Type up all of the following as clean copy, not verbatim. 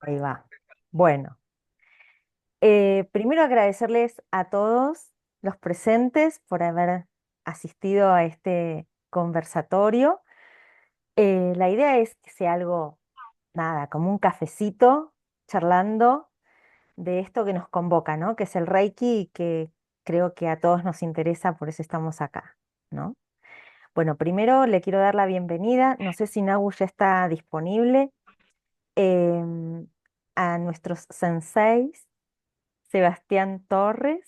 Ahí va. Bueno, primero agradecerles a todos los presentes por haber asistido a este conversatorio. La idea es que sea algo, nada, como un cafecito, charlando de esto que nos convoca, ¿no? Que es el Reiki y que creo que a todos nos interesa, por eso estamos acá, ¿no? Bueno, primero le quiero dar la bienvenida. No sé si Nahu ya está disponible. em, a nuestros senseis. Sebastián Torres,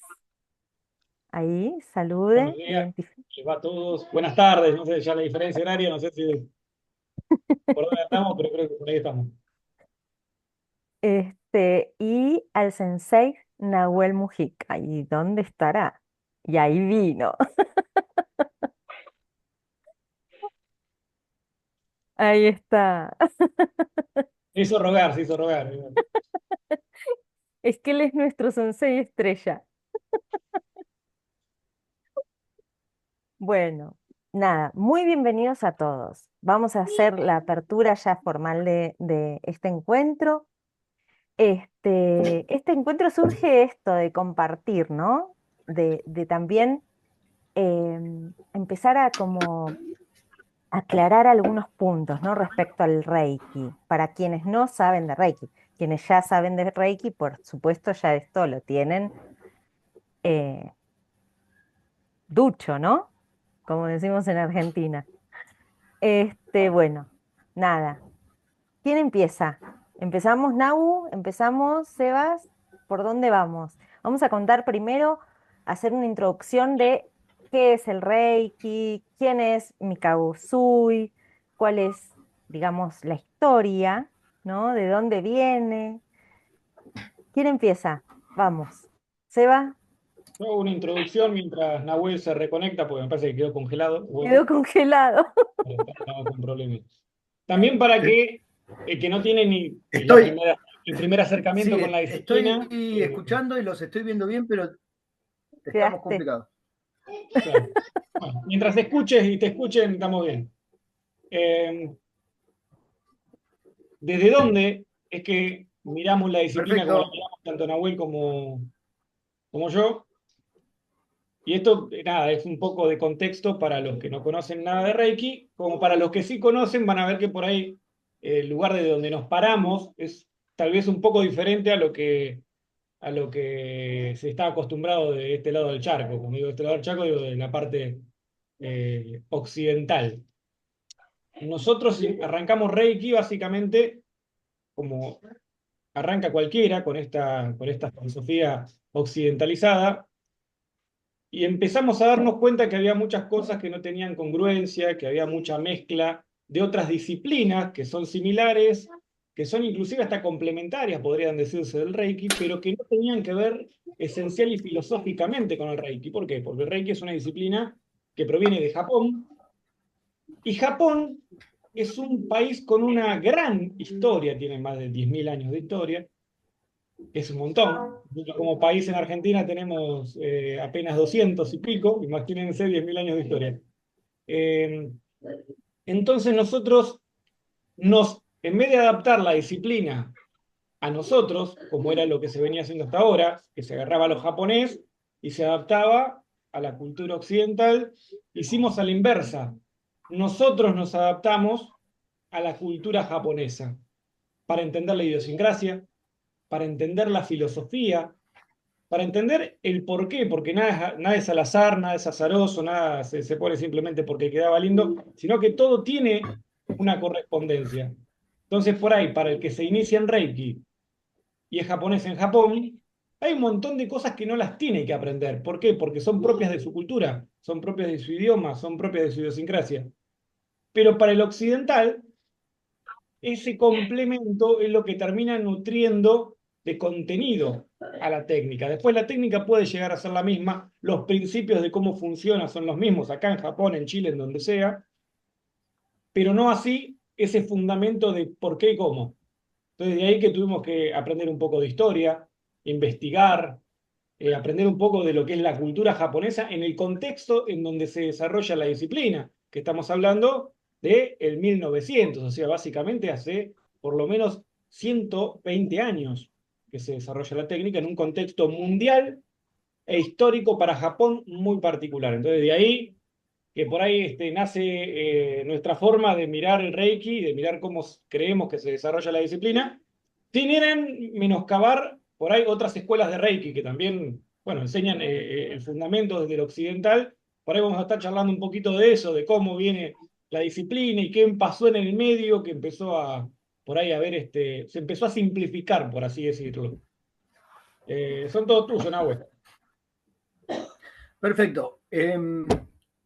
ahí, Buenos salude, días, identifique. les va a todos. Buenas tardes, no sé ya la diferencia horaria, no sé si por dónde estamos, pero creo que por ahí estamos. Y al sensei Nahuel Mujica. ¿Y dónde estará? Y ahí vino. Ahí está. Se hizo rogar. Es que él es nuestro sensei estrella. Bueno, nada, muy bienvenidos a todos. Vamos a hacer la apertura ya formal de este encuentro. Este encuentro surge esto de compartir, ¿no? De también empezar a como aclarar algunos puntos, ¿no? Respecto al Reiki, para quienes no saben de Reiki. Quienes ya saben de Reiki, por supuesto, ya esto lo tienen eh, ducho, ¿no? Como decimos en Argentina. Bueno, nada. ¿Quién empieza? ¿Empezamos, Nau? ¿Empezamos, Sebas? ¿Por dónde vamos? Vamos a contar primero, hacer una introducción de qué es el Reiki, quién es Mikao Usui, cuál es, digamos, la historia, ¿no? ¿De dónde viene? ¿Quién empieza? Vamos. ¿Seba? Yo hago una introducción mientras Nahuel se reconecta, porque me parece que quedó congelado. Bueno, Quedó congelado. estamos con problemas. También para Eh, que el que no tiene ni Estoy, el primer acercamiento sí, con la estoy disciplina, escuchando y los estoy viendo bien, pero estamos Quedaste. complicados. claro. Bueno, mientras escuches y te escuchen, estamos bien. Eh, ¿Desde dónde es que miramos la disciplina como la Perfecto. miramos tanto Nahuel como yo? Y esto, nada, es un poco de contexto para los que no conocen nada de Reiki, como para los que sí conocen van a ver que por ahí el lugar de donde nos paramos es tal vez un poco diferente a lo que se está acostumbrado de este lado del charco. Como digo, de este lado del charco, digo de la parte occidental. Nosotros arrancamos Reiki básicamente como arranca cualquiera con esta filosofía occidentalizada. Y empezamos a darnos cuenta que había muchas cosas que no tenían congruencia, que había mucha mezcla de otras disciplinas que son similares, que son inclusive hasta complementarias, podrían decirse, del Reiki, pero que no tenían que ver esencial y filosóficamente con el Reiki. ¿Por qué? Porque el Reiki es una disciplina que proviene de Japón, y Japón es un país con una gran historia, tiene más de 10.000 años de historia, es un montón. Nosotros como país en Argentina tenemos apenas 200 y pico, imagínense 10.000 años de historia. Eh, entonces nosotros en vez de adaptar la disciplina a nosotros, como era lo que se venía haciendo hasta ahora, que se agarraba a lo japonés y se adaptaba a la cultura occidental, hicimos a la inversa. Nosotros nos adaptamos a la cultura japonesa para entender la idiosincrasia, para entender la filosofía, para entender el por qué, porque nada es al azar, nada es azaroso, nada se pone simplemente porque quedaba lindo, sino que todo tiene una correspondencia. Entonces, por ahí, para el que se inicia en Reiki y es japonés en Japón, hay un montón de cosas que no las tiene que aprender. ¿Por qué? Porque son propias de su cultura, son propias de su idioma, son propias de su idiosincrasia. Pero para el occidental, ese complemento es lo que termina nutriendo de contenido a la técnica. Después la técnica puede llegar a ser la misma, los principios de cómo funciona son los mismos acá en Japón, en Chile, en donde sea, pero no así ese fundamento de por qué y cómo. Entonces de ahí que tuvimos que aprender un poco de historia, investigar, aprender un poco de lo que es la cultura japonesa en el contexto en donde se desarrolla la disciplina, que estamos hablando de el 1900, o sea, básicamente hace por lo menos 120 años que se desarrolla la técnica en un contexto mundial e histórico para Japón muy particular. Entonces, de ahí que por ahí nace nuestra forma de mirar el Reiki, de mirar cómo creemos que se desarrolla la disciplina, sin ir en menoscabar por ahí otras escuelas de Reiki que también, bueno, enseñan el fundamento desde el occidental. Por ahí vamos a estar charlando un poquito de eso, de cómo viene la disciplina y qué pasó en el medio que empezó a, por ahí a ver, se empezó a simplificar, por así decirlo. Son todos tuyos, Nahue. Perfecto.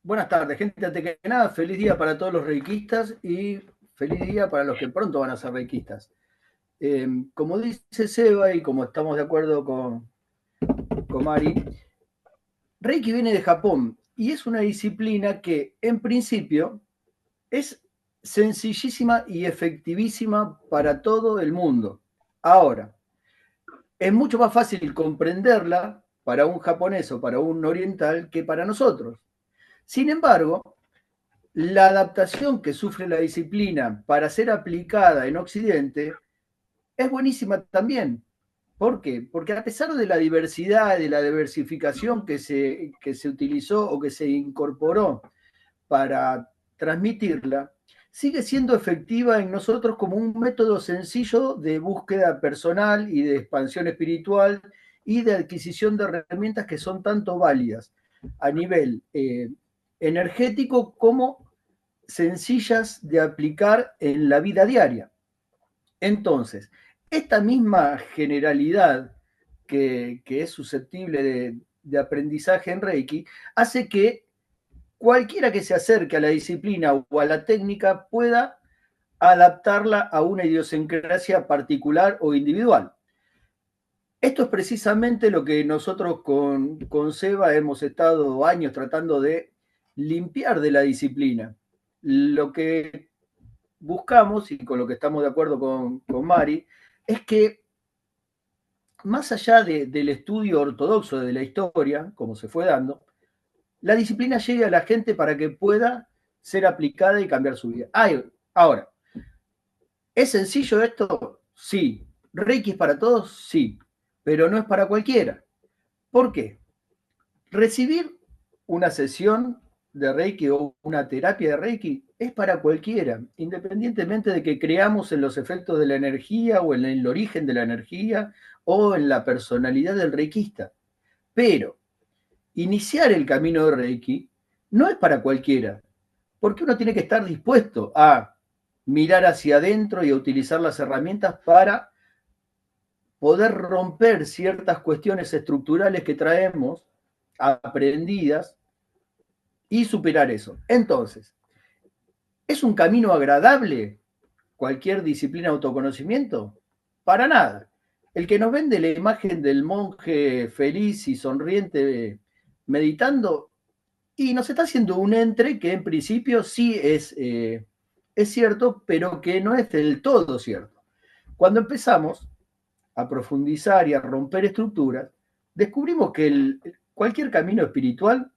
Buenas tardes, gente. Antes que nada, feliz día para todos los reikistas y feliz día para los que pronto van a ser reikistas. Como dice Seba y como estamos de acuerdo con Mari, Reiki viene de Japón y es una disciplina que en principio es sencillísima y efectivísima para todo el mundo. Ahora, es mucho más fácil comprenderla para un japonés o para un oriental que para nosotros. Sin embargo, la adaptación que sufre la disciplina para ser aplicada en Occidente es buenísima también. ¿Por qué? Porque a pesar de la diversidad, de la diversificación que se utilizó o que se incorporó para transmitirla, sigue siendo efectiva en nosotros como un método sencillo de búsqueda personal y de expansión espiritual y de adquisición de herramientas que son tanto válidas a nivel energético como sencillas de aplicar en la vida diaria. Entonces, esta misma generalidad que es susceptible de aprendizaje en Reiki hace que cualquiera que se acerque a la disciplina o a la técnica pueda adaptarla a una idiosincrasia particular o individual. Esto es precisamente lo que nosotros con Seba hemos estado años tratando de limpiar de la disciplina. Lo que buscamos, y con lo que estamos de acuerdo con Mari, es que más allá del estudio ortodoxo de la historia, como se fue dando, la disciplina llegue a la gente para que pueda ser aplicada y cambiar su vida. Ahora, ¿es sencillo esto? Sí. ¿Reiki es para todos? Sí. Pero no es para cualquiera. ¿Por qué? Recibir una sesión de Reiki o una terapia de Reiki es para cualquiera, independientemente de que creamos en los efectos de la energía o en el origen de la energía o en la personalidad del reikista. Pero iniciar el camino de Reiki no es para cualquiera, porque uno tiene que estar dispuesto a mirar hacia adentro y a utilizar las herramientas para poder romper ciertas cuestiones estructurales que traemos aprendidas y superar eso. Entonces, ¿es un camino agradable cualquier disciplina de autoconocimiento? Para nada. El que nos vende la imagen del monje feliz y sonriente meditando, y nos está haciendo un entre que en principio sí es cierto, pero que no es del todo cierto. Cuando empezamos a profundizar y a romper estructuras, descubrimos que cualquier camino espiritual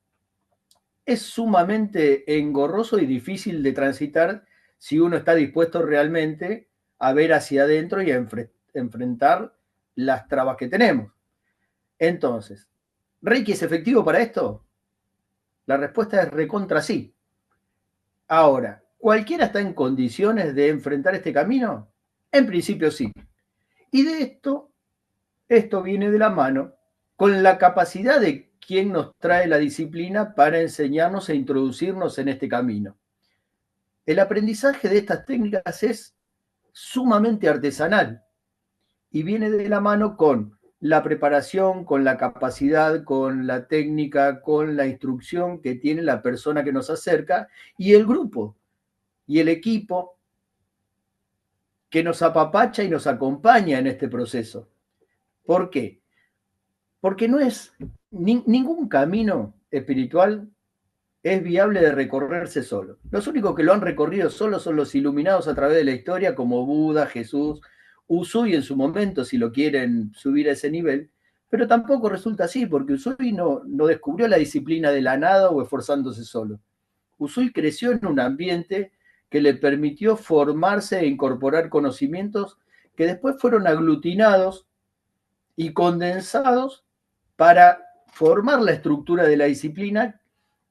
es sumamente engorroso y difícil de transitar si uno está dispuesto realmente a ver hacia adentro y a enfrentar las trabas que tenemos. Entonces, ¿Reiki es efectivo para esto? La respuesta es recontra sí. Ahora, ¿cualquiera está en condiciones de enfrentar este camino? En principio sí. Y de esto viene de la mano con la capacidad de quien nos trae la disciplina para enseñarnos e introducirnos en este camino. El aprendizaje de estas técnicas es sumamente artesanal y viene de la mano con la preparación, con la capacidad, con la técnica, con la instrucción que tiene la persona que nos acerca y el grupo y el equipo que nos apapacha y nos acompaña en este proceso. ¿Por qué? Porque no es ningún camino espiritual es viable de recorrerse solo. Los únicos que lo han recorrido solo son los iluminados a través de la historia, como Buda, Jesús, Usui en su momento, si lo quieren subir a ese nivel, pero tampoco resulta así, porque Usui no descubrió la disciplina de la nada o esforzándose solo. Usui creció en un ambiente que le permitió formarse e incorporar conocimientos que después fueron aglutinados y condensados para formar la estructura de la disciplina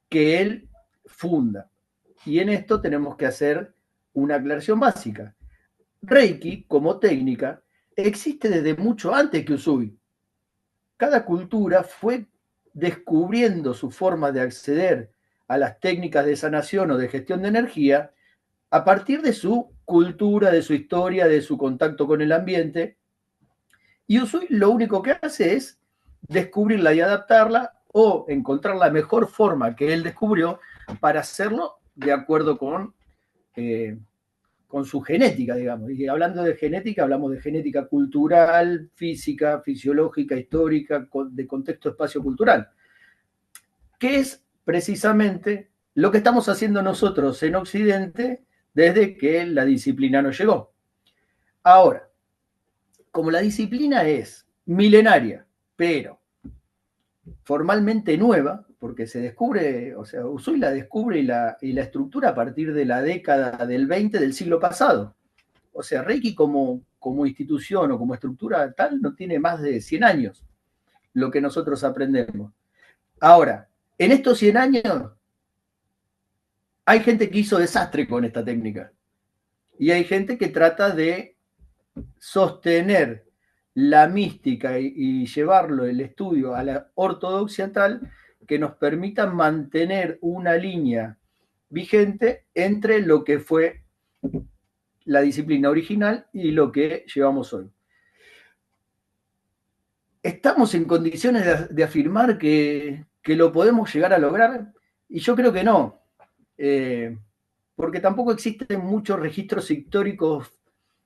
que él funda. Y en esto tenemos que hacer una aclaración básica. Reiki, como técnica, existe desde mucho antes que Usui. Cada cultura fue descubriendo su forma de acceder a las técnicas de sanación o de gestión de energía a partir de su cultura, de su historia, de su contacto con el ambiente. Y Usui lo único que hace es descubrirla y adaptarla o encontrar la mejor forma que él descubrió para hacerlo de acuerdo con su genética, digamos. Y hablando de genética, hablamos de genética cultural, física, fisiológica, histórica, de contexto espacio-cultural, que es precisamente lo que estamos haciendo nosotros en Occidente desde que la disciplina nos llegó. Ahora, como la disciplina es milenaria, pero formalmente nueva, porque se descubre, o sea, Usui la descubre y la estructura a partir de la década del 20 del siglo pasado. O sea, Reiki como institución o como estructura tal no tiene más de 100 años lo que nosotros aprendemos. Ahora, en estos 100 años hay gente que hizo desastre con esta técnica y hay gente que trata de sostener la mística y llevarlo el estudio a la ortodoxia tal que nos permita mantener una línea vigente entre lo que fue la disciplina original y lo que llevamos hoy. ¿Estamos en condiciones de afirmar que lo podemos llegar a lograr? Y yo creo que no, porque tampoco existen muchos registros históricos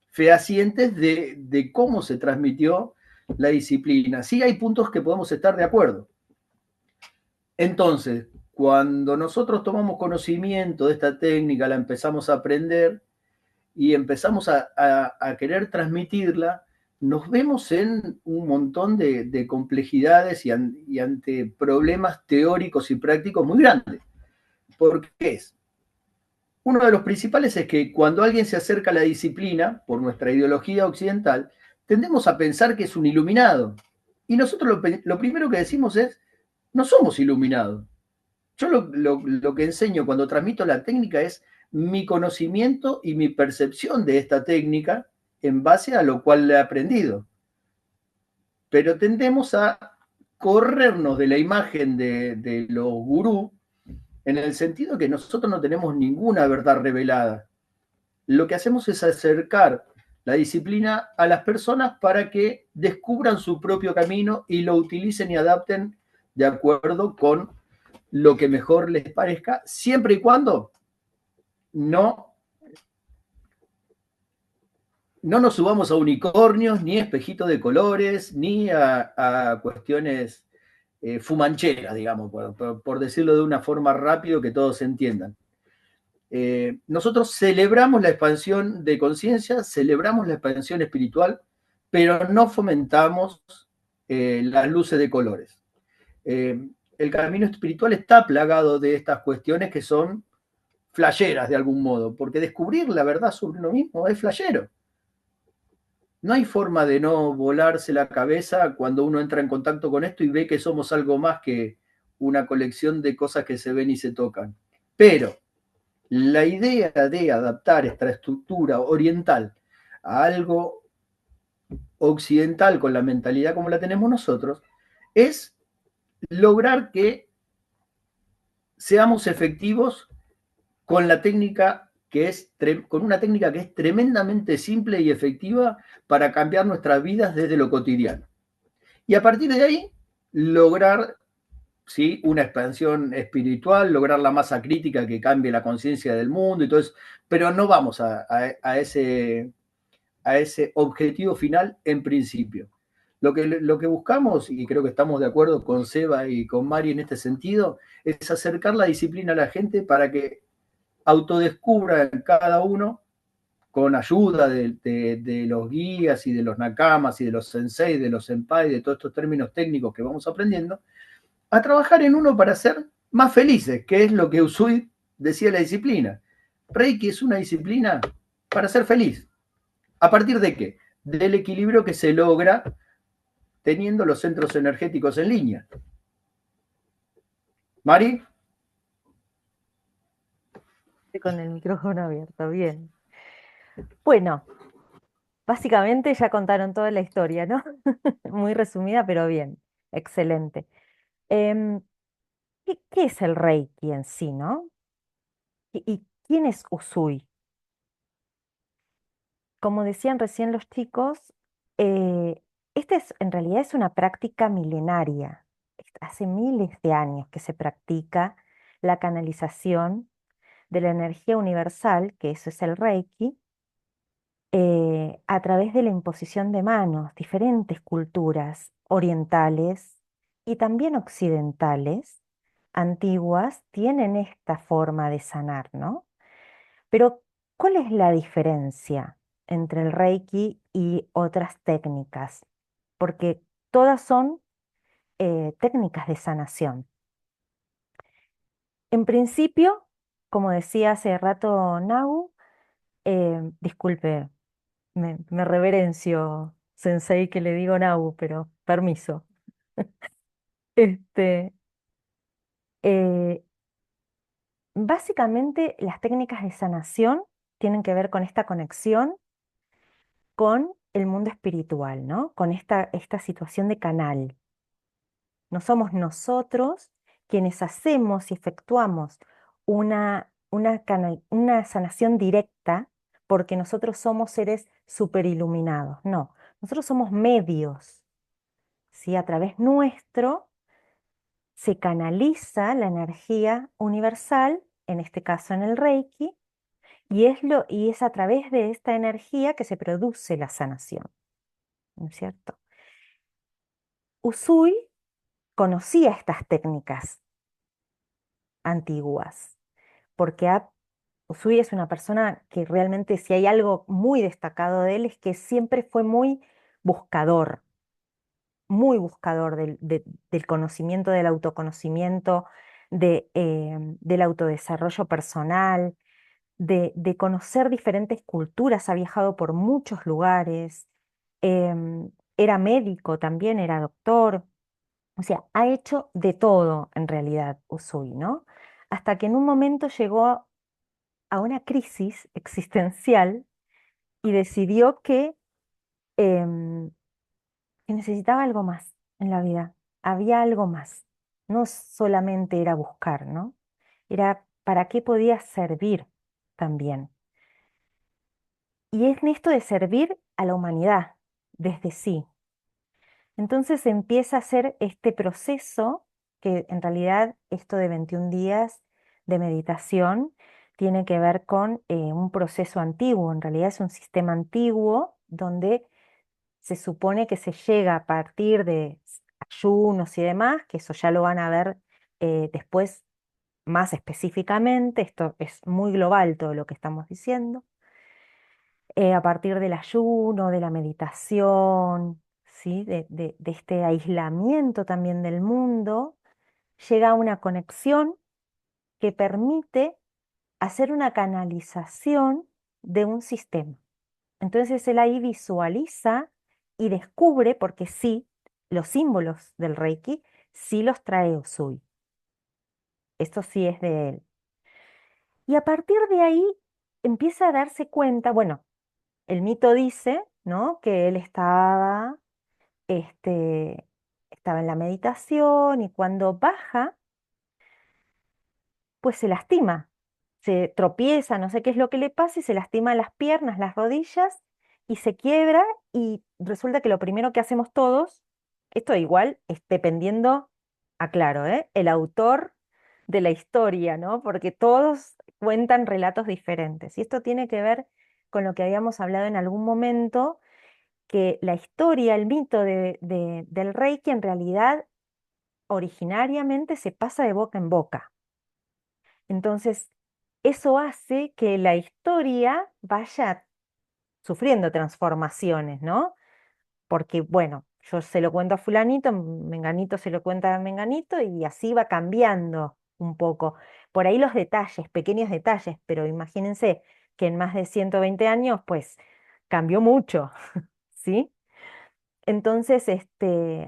fehacientes de cómo se transmitió la disciplina. Sí hay puntos que podemos estar de acuerdo. Entonces, cuando nosotros tomamos conocimiento de esta técnica, la empezamos a aprender y empezamos a querer transmitirla, nos vemos en un montón de complejidades y ante problemas teóricos y prácticos muy grandes. ¿Por qué es? Uno de los principales es que cuando alguien se acerca a la disciplina, por nuestra ideología occidental, tendemos a pensar que es un iluminado. Y nosotros lo primero que decimos es, no somos iluminados. Yo lo que enseño cuando transmito la técnica es mi conocimiento y mi percepción de esta técnica en base a lo cual le he aprendido. Pero tendemos a corrernos de la imagen de los gurús en el sentido que nosotros no tenemos ninguna verdad revelada. Lo que hacemos es acercar la disciplina a las personas para que descubran su propio camino y lo utilicen y adapten de acuerdo con lo que mejor les parezca, siempre y cuando no nos subamos a unicornios, ni espejitos de colores, ni a cuestiones fumancheras, digamos, por decirlo de una forma rápido que todos entiendan. Nosotros celebramos la expansión de conciencia, celebramos la expansión espiritual, pero no fomentamos las luces de colores. El camino espiritual está plagado de estas cuestiones que son flasheras de algún modo, porque descubrir la verdad sobre uno mismo es flashero. No hay forma de no volarse la cabeza cuando uno entra en contacto con esto y ve que somos algo más que una colección de cosas que se ven y se tocan. Pero la idea de adaptar esta estructura oriental a algo occidental con la mentalidad como la tenemos nosotros es lograr que seamos efectivos con la técnica con una técnica que es tremendamente simple y efectiva para cambiar nuestras vidas desde lo cotidiano. Y a partir de ahí, lograr ¿sí? una expansión espiritual, lograr la masa crítica que cambie la conciencia del mundo y todo eso, pero no vamos a ese objetivo final en principio. Lo que buscamos, y creo que estamos de acuerdo con Seba y con Mari en este sentido, es acercar la disciplina a la gente para que autodescubran cada uno, con ayuda de los guías y de los nakamas y de los sensei, de los senpai, de todos estos términos técnicos que vamos aprendiendo, a trabajar en uno para ser más felices, que es lo que Usui decía la disciplina. Reiki es una disciplina para ser feliz. ¿A partir de qué? del equilibrio que se logra teniendo los centros energéticos en línea. Mari. Con el micrófono abierto, bien. Bueno, básicamente ya contaron toda la historia, ¿no? Muy resumida, pero bien, excelente. Em, ¿qué es el Reiki en sí, no? ¿Y quién es Usui? Como decían recién los chicos, en realidad es una práctica milenaria. Hace miles de años que se practica la canalización de la energía universal, que eso es el Reiki, a través de la imposición de manos. Diferentes culturas orientales y también occidentales, antiguas, tienen esta forma de sanar, ¿no? Pero, ¿cuál es la diferencia entre el Reiki y otras técnicas? Porque todas son técnicas de sanación. En principio, como decía hace rato Nau, disculpe, me reverencio, sensei, que le digo Nau, pero permiso. Este, eh, básicamente, las técnicas de sanación tienen que ver con esta conexión con el mundo espiritual, ¿no? Con esta situación de canal. No somos nosotros quienes hacemos y efectuamos una sanación directa porque nosotros somos seres superiluminados. No, nosotros somos medios, ¿sí? A través nuestro se canaliza la energía universal, en este caso en el Reiki, y es a través de esta energía que se produce la sanación, ¿no es cierto? Usui conocía estas técnicas antiguas, porque Usui es una persona que realmente, si hay algo muy destacado de él, es que siempre fue muy buscador del conocimiento, del autoconocimiento, del autodesarrollo personal, de conocer diferentes culturas. Ha viajado por muchos lugares, era médico también, era doctor. O sea, ha hecho de todo en realidad Usui, ¿no? Hasta que en un momento llegó a una crisis existencial y decidió em, que necesitaba algo más en la vida. Había algo más. No solamente era buscar, ¿no? Era para qué podía servir también. Y es en esto de servir a la humanidad desde sí. Entonces empieza a hacer este proceso, que en realidad esto de 21 días de meditación tiene que ver con un proceso antiguo. En realidad es un sistema antiguo donde se supone que se llega a partir de ayunos y demás, que eso ya lo van a ver después más específicamente. Esto es muy global todo lo que estamos diciendo. A partir del ayuno, de la meditación, ¿sí? De este aislamiento también del mundo, llega a una conexión que permite hacer una canalización de un sistema. Entonces él ahí visualiza y descubre, porque sí, los símbolos del Reiki sí los trae Usui. Esto sí es de él. Y a partir de ahí empieza a darse cuenta, bueno, el mito dice, ¿no? Que él este, estaba en la meditación y cuando baja, pues se lastima, se tropieza, no sé qué es lo que le pasa y se lastima las piernas, las rodillas y se quiebra y resulta que lo primero que hacemos todos, esto igual es dependiendo, aclaro, el autor de la historia, ¿no? Porque todos cuentan relatos diferentes y esto tiene que ver con lo que habíamos hablado en algún momento, que la historia, el mito del Reiki en realidad originariamente se pasa de boca en boca. Entonces, eso hace que la historia vaya sufriendo transformaciones, ¿no? Porque, bueno, yo se lo cuento a fulanito, menganito se lo cuenta a menganito y así va cambiando un poco. Por ahí los detalles, pequeños detalles, pero imagínense que en más de 120 años, pues cambió mucho, ¿sí? Entonces,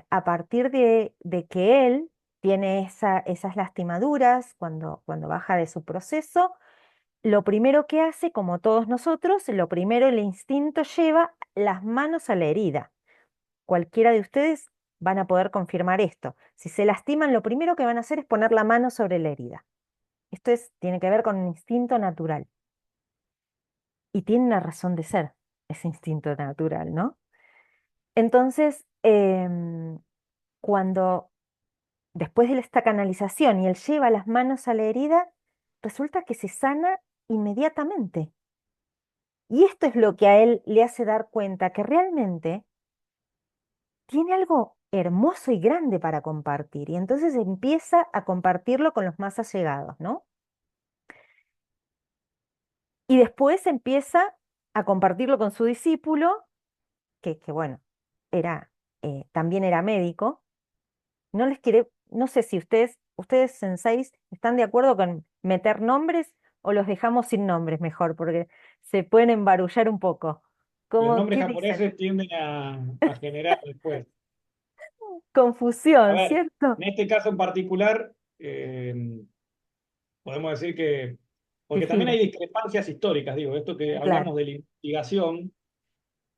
a partir de que él tiene esas lastimaduras cuando baja de su proceso, lo primero que hace, como todos nosotros, lo primero el instinto lleva las manos a la herida. Cualquiera de ustedes van a poder confirmar esto. Si se lastiman, lo primero que van a hacer es poner la mano sobre la herida. Tiene que ver con un instinto natural. Y tiene una razón de ser ese instinto natural, ¿no? Entonces, cuando después de esta canalización y él lleva las manos a la herida, resulta que se sana inmediatamente. Y esto es lo que a él le hace dar cuenta que realmente tiene algo hermoso y grande para compartir. Y entonces empieza a compartirlo con los más allegados, ¿no? Y después empieza a compartirlo con su discípulo, que bueno, también era médico. No sé si ustedes senseis, ¿están de acuerdo con meter nombres o los dejamos sin nombres mejor? Porque se pueden embarullar un poco. Los ¿Cómo, nombres qué dicen? japoneses tienden a generar después. A Confusión, ver, ¿cierto? en este caso en particular, podemos decir que, porque también hay Difiere, discrepancias históricas, digo, esto que claro. hablamos de la investigación,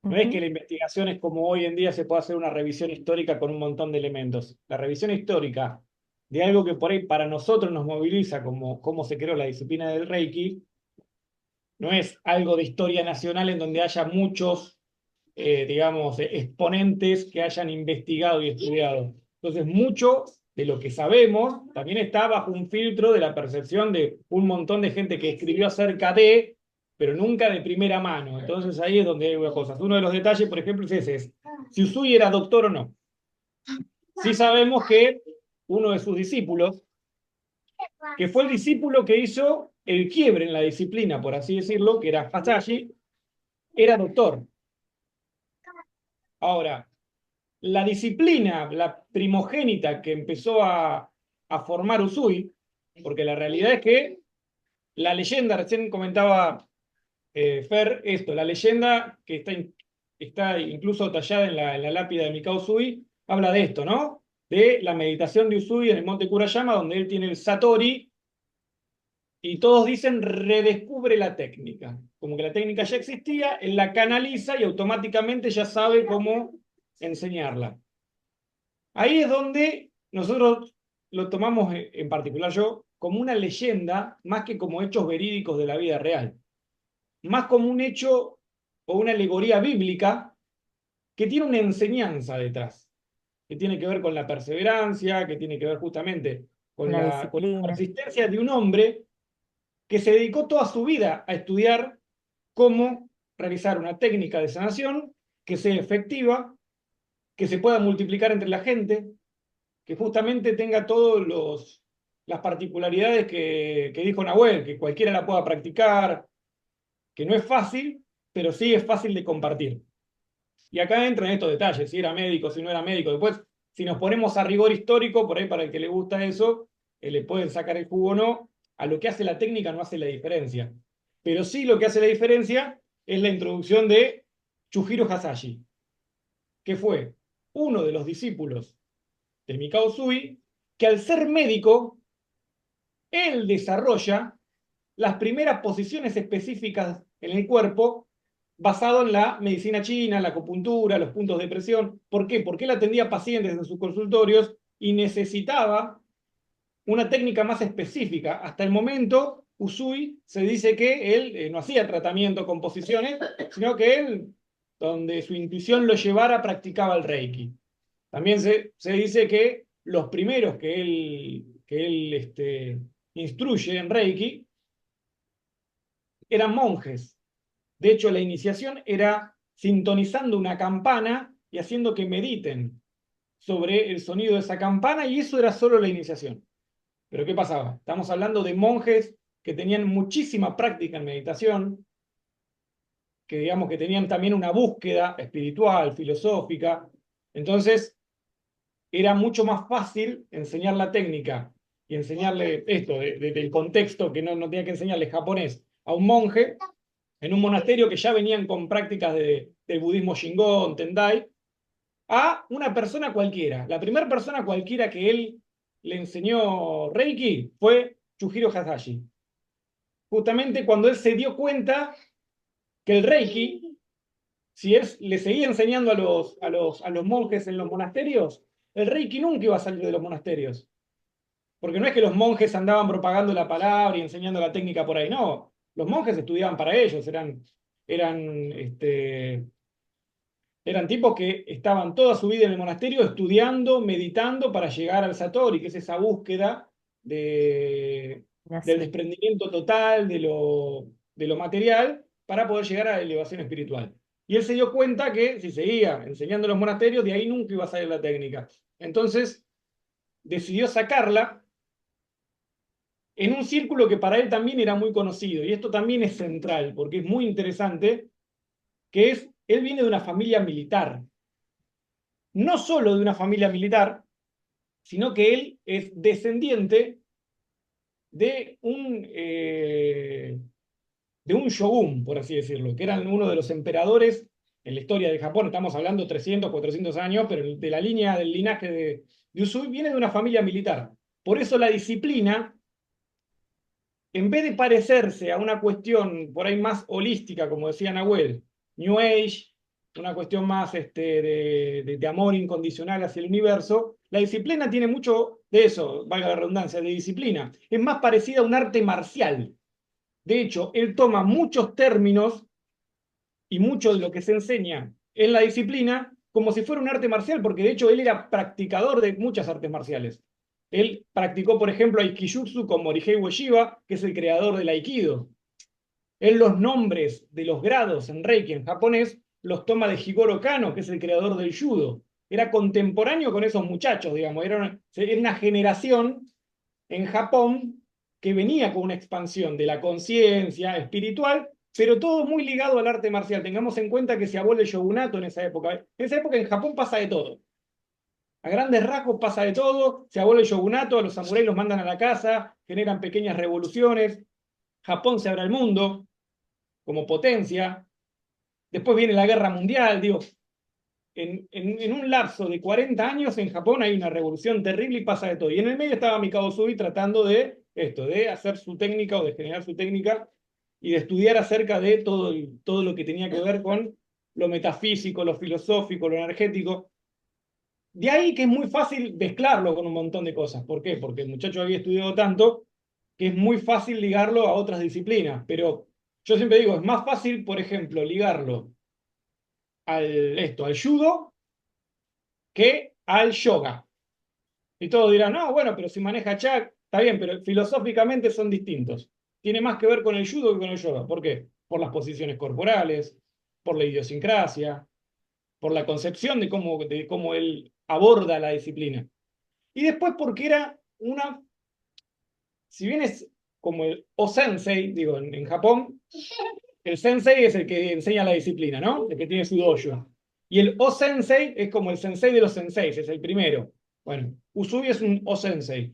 no es que Ujú. la investigación es como hoy en día se puede hacer una revisión histórica con un montón de elementos. La revisión histórica de algo que por ahí para nosotros nos moviliza, como cómo se creó la disciplina del Reiki, no es algo de historia nacional en donde haya muchos, digamos, exponentes que hayan investigado y estudiado. Entonces, mucho de lo que sabemos también está bajo un filtro de la percepción de un montón de gente que escribió acerca de, pero nunca de primera mano. Entonces, ahí es donde hay unas cosas. Uno de los detalles, por ejemplo, es ese, es si Usui era doctor o no. Sí sabemos que uno de sus discípulos, que fue el discípulo que hizo el quiebre en la disciplina, por así decirlo, que era Hasashi, era doctor. Ahora, la disciplina, la primogénita que empezó a formar Usui, porque la realidad es que la leyenda, recién comentaba Fer esto, la leyenda que está incluso tallada en la lápida de Mikao Usui, habla de esto, ¿no? De la meditación de Usui en el monte Kurayama, donde él tiene el Satori, y todos dicen redescubre la técnica. Como que la técnica ya existía, él la canaliza y automáticamente ya sabe cómo enseñarla. Ahí es donde nosotros lo tomamos, en particular yo, como una leyenda más que como hechos verídicos de la vida real. Más como un hecho o una alegoría bíblica que tiene una enseñanza detrás, que tiene que ver con la perseverancia, que tiene que ver justamente La con la disciplina, persistencia de un hombre que se dedicó toda su vida a estudiar cómo realizar una técnica de sanación que sea efectiva, que se pueda multiplicar entre la gente, que justamente tenga todas las particularidades que dijo Nahuel, que cualquiera la pueda practicar, que no es fácil, pero sí es fácil de compartir. Y acá entran estos detalles, si era médico, si no era médico. Después, si nos ponemos a rigor histórico, por ahí para el que le gusta eso, le pueden sacar el jugo o no. A lo que hace la técnica no hace la diferencia. Pero sí lo que hace la diferencia es la introducción de Chujiro Hasashi, que fue uno de los discípulos de Mikao Usui, que al ser médico, él desarrolla las primeras posiciones específicas en el cuerpo basado en la medicina china, la acupuntura, los puntos de presión. ¿Por qué? Porque él atendía pacientes en sus consultorios y necesitaba una técnica más específica. Hasta el momento, Usui se dice que él no hacía tratamiento con posiciones, sino que él, donde su intuición lo llevara, practicaba el Reiki. También se dice que los primeros que él instruye en Reiki eran monjes. De hecho, la iniciación era sintonizando una campana y haciendo que mediten sobre el sonido de esa campana, y eso era solo la iniciación. Pero ¿qué pasaba? Estamos hablando de monjes que tenían muchísima práctica en meditación, que digamos que tenían también una búsqueda espiritual, filosófica. Entonces, era mucho más fácil enseñar la técnica y enseñarle esto del contexto que no tenía que enseñarle japonés a un monje en un monasterio que ya venían con prácticas del budismo Shingon, Tendai, a una persona cualquiera. La primera persona cualquiera que él le enseñó Reiki fue Chujiro Hasashi. Justamente cuando él se dio cuenta que el Reiki, si él le seguía enseñando a los monjes en los monasterios, el Reiki nunca iba a salir de los monasterios. Porque no es que los monjes andaban propagando la palabra y enseñando la técnica por ahí, no. Los monjes estudiaban para ellos, eran tipos que estaban toda su vida en el monasterio estudiando, meditando para llegar al Satori, que es esa búsqueda del Así. desprendimiento total de lo material para poder llegar a la elevación espiritual. Y él se dio cuenta que si seguía enseñando en los monasterios, de ahí nunca iba a salir la técnica. Entonces decidió sacarla en un círculo que para él también era muy conocido. Y esto también es central, porque es muy interesante, que es, él viene de una familia militar. No solo de una familia militar, sino que él es descendiente de un shogun, por así decirlo, que eran uno de los emperadores en la historia de Japón. Estamos hablando 300, 400 años, pero de la línea del linaje de Usui viene de una familia militar. Por eso la disciplina, en vez de parecerse a una cuestión por ahí más holística, como decía Nahuel, New Age, una cuestión más de amor incondicional hacia el universo, la disciplina tiene mucho de eso, valga la redundancia, de disciplina. Es más parecida a un arte marcial. De hecho, él toma muchos términos y mucho de lo que se enseña en la disciplina como si fuera un arte marcial, porque de hecho él era practicador de muchas artes marciales. Él practicó, por ejemplo, Aikijutsu con Morihei Ueshiba, que es el creador del Aikido. Él los nombres de los grados en Reiki en japonés los toma de Jigoro Kano, que es el creador del Judo. Era contemporáneo con esos muchachos, digamos. Era una generación en Japón que venía con una expansión de la conciencia espiritual, pero todo muy ligado al arte marcial. Tengamos en cuenta que se abole el shogunato en esa época. En esa época en Japón pasa de todo. A grandes rasgos pasa de todo, se abole el shogunato, a los samuráis los mandan a la casa, generan pequeñas revoluciones, Japón se abre al mundo como potencia, después viene la guerra mundial, digo, en un lapso de 40 años en Japón hay una revolución terrible y pasa de todo. Y en el medio estaba Mikao Usui tratando de hacer su técnica o de generar su técnica y de estudiar acerca de todo lo que tenía que ver con lo metafísico, lo filosófico, lo energético. De ahí que es muy fácil mezclarlo con un montón de cosas. ¿Por qué? Porque el muchacho había estudiado tanto que es muy fácil ligarlo a otras disciplinas. Pero yo siempre digo, es más fácil, por ejemplo, ligarlo al judo que al yoga. Y todos dirán, no, bueno, pero si maneja Chak, está bien, pero filosóficamente son distintos. Tiene más que ver con el judo que con el yoga. ¿Por qué? Por las posiciones corporales, por la idiosincrasia, por la concepción de cómo él aborda la disciplina. Y después porque era si bien es como el o-sensei, digo, en Japón, el sensei es el que enseña la disciplina, ¿no? El que tiene su dojo. Y el o-sensei es como el sensei de los senseis, es el primero. Bueno, Usui es un o-sensei.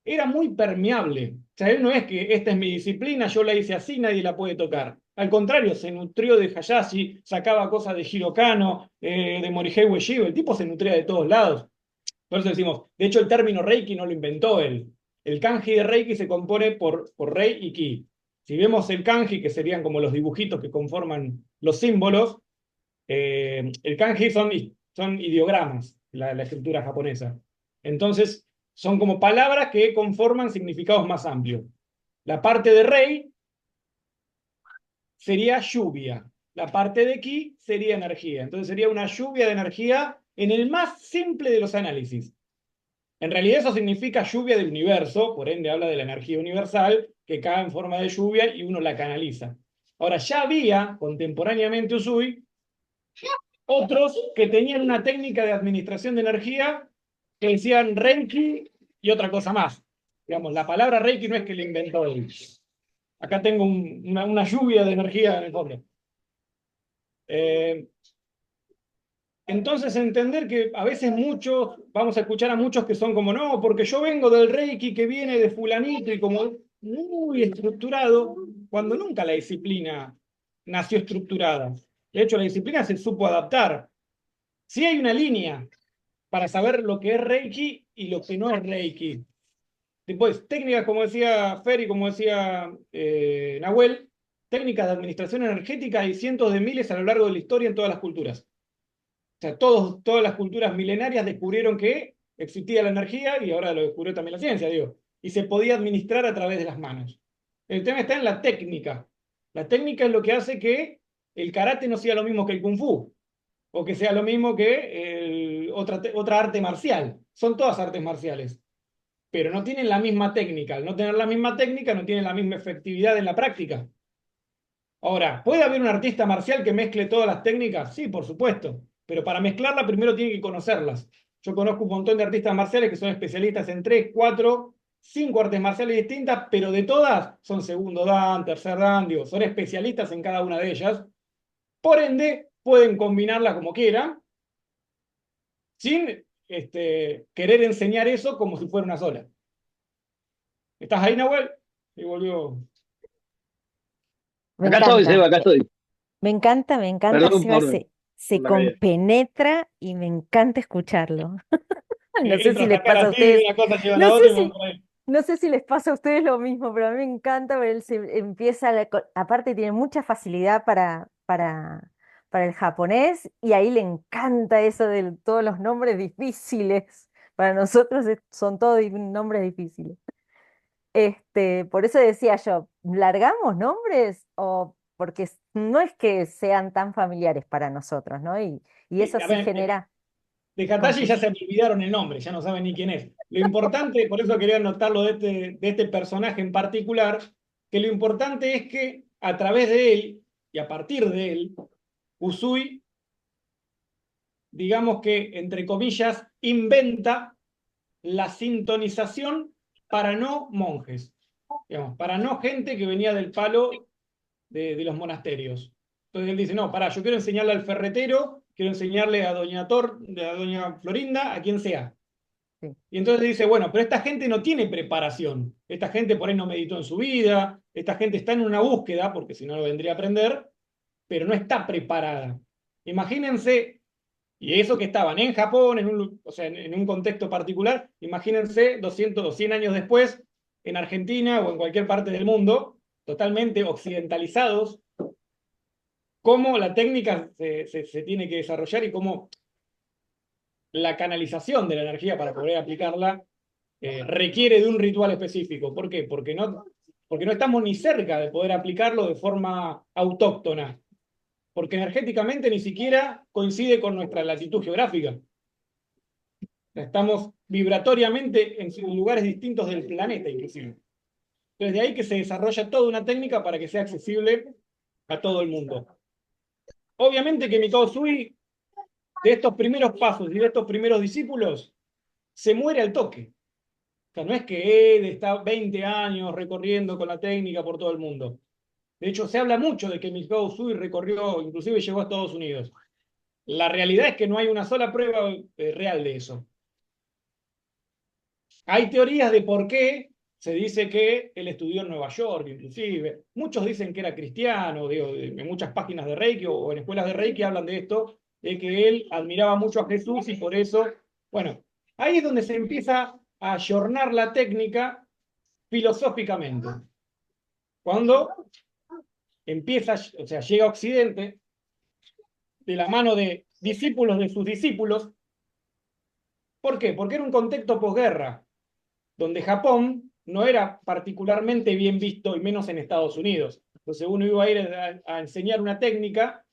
Era muy permeable. O sea, él no es que esta es mi disciplina, yo la hice así, nadie la puede tocar. Al contrario, se nutrió de Hayashi, sacaba cosas de Hirokano, de Morihei Ueshiba, el tipo se nutría de todos lados. Por eso decimos, de hecho el término Reiki no lo inventó él. El kanji de Reiki se compone por Rei y Ki. Si vemos el kanji, que serían como los dibujitos que conforman los símbolos, el kanji son ideogramas, la escritura japonesa. Entonces, son como palabras que conforman significados más amplios. La parte de Rei sería lluvia. La parte de Ki sería energía. Entonces sería una lluvia de energía en el más simple de los análisis. En realidad eso significa lluvia del universo, por ende habla de la energía universal que cae en forma de lluvia y uno la canaliza. Ahora, ya había contemporáneamente Usui otros que tenían una técnica de administración de energía que decían Reiki y otra cosa más. Digamos, la palabra Reiki no es que le inventó él. Acá tengo una lluvia de energía en el fondo. Entonces entender que a veces vamos a escuchar a muchos que son como, no, porque yo vengo del Reiki que viene de fulanito y como muy estructurado, cuando nunca la disciplina nació estructurada. De hecho, la disciplina se supo adaptar. Sí hay una línea para saber lo que es Reiki y lo que no es Reiki. Después, técnicas, como decía Fer y como decía Nahuel, técnicas de administración energética hay cientos de miles a lo largo de la historia en todas las culturas. O sea, todas las culturas milenarias descubrieron que existía la energía y ahora lo descubrió también la ciencia, digo, y se podía administrar a través de las manos. El tema está en la técnica. La técnica es lo que hace que el karate no sea lo mismo que el kung fu, o que sea lo mismo que otra arte marcial. Son todas artes marciales, pero no tienen la misma técnica. Al no tener la misma técnica, no tienen la misma efectividad en la práctica. Ahora, ¿puede haber un artista marcial que mezcle todas las técnicas? Sí, por supuesto, pero para mezclarlas primero tiene que conocerlas. Yo conozco un montón de artistas marciales que son especialistas en 3, 4, 5 artes marciales distintas, pero de todas son segundo dan, tercer dan, digo, son especialistas en cada una de ellas. Por ende, pueden combinarlas como quieran, sin querer enseñar eso como si fuera una sola. ¿Estás ahí, Nahuel? Y volvió. Me Acá estoy, encanta, Seba, acá estoy. me encanta, Perdón Seba, por se la caída. compenetra y me encanta escucharlo. No sé si Entra a les sacar pasa a así, ustedes, una cosa lleva a no la sé otra y vamos si, por ahí. no sé si les pasa a ustedes lo mismo, pero a mí me encanta ver él se empieza, aparte tiene mucha facilidad para el japonés y ahí le encanta eso de todos los nombres difíciles. Para nosotros son todos nombres difíciles. Por eso decía yo, ¿largamos nombres? O porque no es que sean tan familiares para nosotros, ¿no? Y Sí, eso a sí ver, genera de Hatashi ya confusión. se me olvidaron el nombre, ya no saben ni quién es. Lo importante, por eso quería anotarlo de este personaje en particular, que lo importante es que a través de él y a partir de él, Usui, digamos que, entre comillas, inventa la sintonización para no monjes, digamos, para no gente que venía del palo de los monasterios. Entonces él dice, no, pará, yo quiero enseñarle al ferretero, quiero enseñarle a a doña Florinda, a quien sea. Sí. Y entonces dice, bueno, pero esta gente no tiene preparación, esta gente por ahí no meditó en su vida, esta gente está en una búsqueda, porque si no lo vendría a aprender, pero no está preparada. Imagínense, y eso que estaban en Japón, o sea, en un contexto particular, imagínense 200 o 100 años después, en Argentina o en cualquier parte del mundo, totalmente occidentalizados, cómo la técnica se tiene que desarrollar y cómo la canalización de la energía para poder aplicarla requiere de un ritual específico. ¿Por qué? Porque no estamos ni cerca de poder aplicarlo de forma autóctona, porque energéticamente ni siquiera coincide con nuestra latitud geográfica. Estamos vibratoriamente en lugares distintos del planeta, inclusive. Entonces, de ahí que se desarrolla toda una técnica para que sea accesible a todo el mundo. Obviamente que Mikao Sui, de estos primeros pasos y de estos primeros discípulos, se muere al toque. O sea, no es que Ed está 20 años recorriendo con la técnica por todo el mundo. De hecho, se habla mucho de que Mikao Usui recorrió, inclusive llegó a Estados Unidos. La realidad es que no hay una sola prueba real de eso. Hay teorías de por qué se dice que él estudió en Nueva York, inclusive. Muchos dicen que era cristiano, digo, en muchas páginas de Reiki o en escuelas de Reiki hablan de esto, de que él admiraba mucho a Jesús y por eso, bueno, ahí es donde se empieza a ayornar la técnica filosóficamente. Cuando empieza, o sea, llega a Occidente de la mano de discípulos de sus discípulos. ¿Por qué? Porque era un contexto posguerra, donde Japón no era particularmente bien visto, y menos en Estados Unidos. Entonces uno iba a ir a enseñar una técnica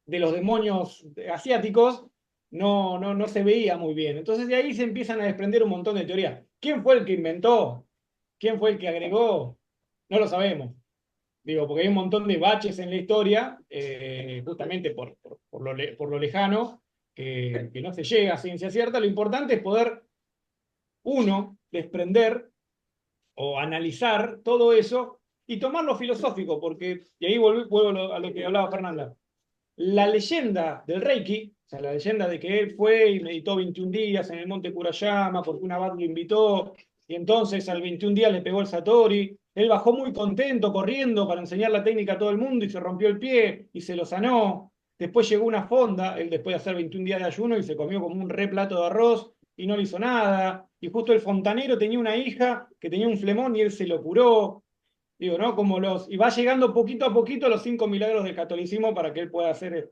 de los demonios asiáticos, no se veía muy bien. Entonces de ahí se empiezan a desprender un montón de teorías. ¿Quién fue el que inventó? ¿Quién fue el que agregó? No lo sabemos. Digo, porque hay un montón de baches en la historia, justamente por lo lejano, que no se llega a ciencia cierta. Lo importante es poder, uno, desprender o analizar todo eso y tomarlo filosófico, porque, y ahí vuelvo a lo que hablaba Fernanda, la leyenda del Reiki, o sea, la leyenda de que él fue y meditó 21 días en el monte Kurayama porque un abad lo invitó, y entonces al 21 días le pegó el Satori, Él bajó muy contento, corriendo para enseñar la técnica a todo el mundo y se rompió el pie y se lo sanó. Después llegó una fonda, él después de hacer 21 días de ayuno y se comió como un re plato de arroz y no le hizo nada. Y justo el fontanero tenía una hija que tenía un flemón y él se lo curó. Digo, ¿no? Y va llegando poquito a poquito los 5 milagros del catolicismo para que él pueda ser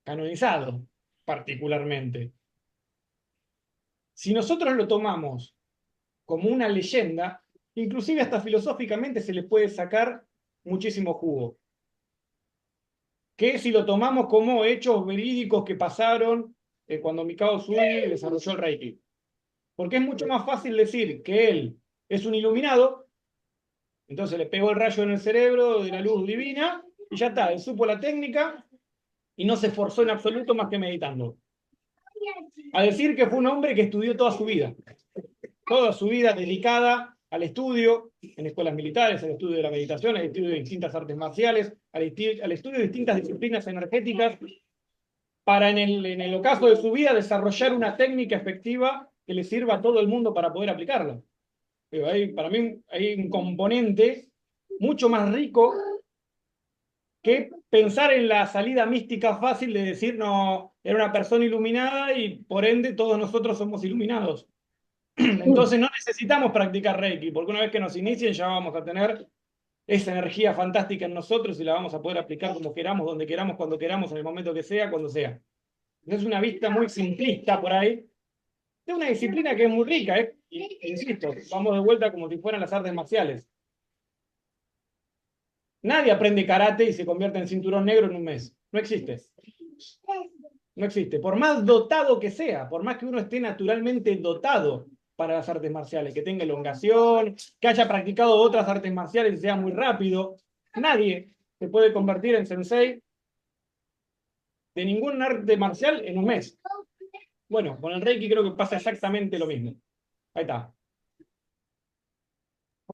canonizado, particularmente. Si nosotros lo tomamos como una leyenda, inclusive hasta filosóficamente se le puede sacar muchísimo jugo. Que si lo tomamos como hechos verídicos que pasaron cuando Mikao Usui desarrolló el Reiki. Porque es mucho más fácil decir que él es un iluminado, entonces le pegó el rayo en el cerebro de la luz divina, y ya está, él supo la técnica y no se esforzó en absoluto más que meditando. A decir que fue un hombre que estudió toda su vida dedicada al estudio, en escuelas militares, al estudio de la meditación, al estudio de distintas artes marciales, al estudio de distintas disciplinas energéticas, para en el ocaso de su vida desarrollar una técnica efectiva que le sirva a todo el mundo para poder aplicarla. Pero para mí hay un componente mucho más rico que pensar en la salida mística fácil de decir, no, era una persona iluminada y por ende todos nosotros somos iluminados. Entonces no necesitamos practicar Reiki, porque una vez que nos inicien ya vamos a tener esa energía fantástica en nosotros y la vamos a poder aplicar como queramos, donde queramos, cuando queramos, en el momento que sea, cuando sea. Es una vista muy simplista por ahí, de una disciplina que es muy rica, ¿eh? Insisto, vamos de vuelta como si fueran las artes marciales. Nadie aprende karate y se convierte en cinturón negro en un mes. No existe. No existe. Por más dotado que sea, por más que uno esté naturalmente dotado para las artes marciales, que tenga elongación, que haya practicado otras artes marciales y sea muy rápido, nadie se puede convertir en sensei de ningún arte marcial en un mes. Bueno, con el Reiki creo que pasa exactamente lo mismo. Ahí está.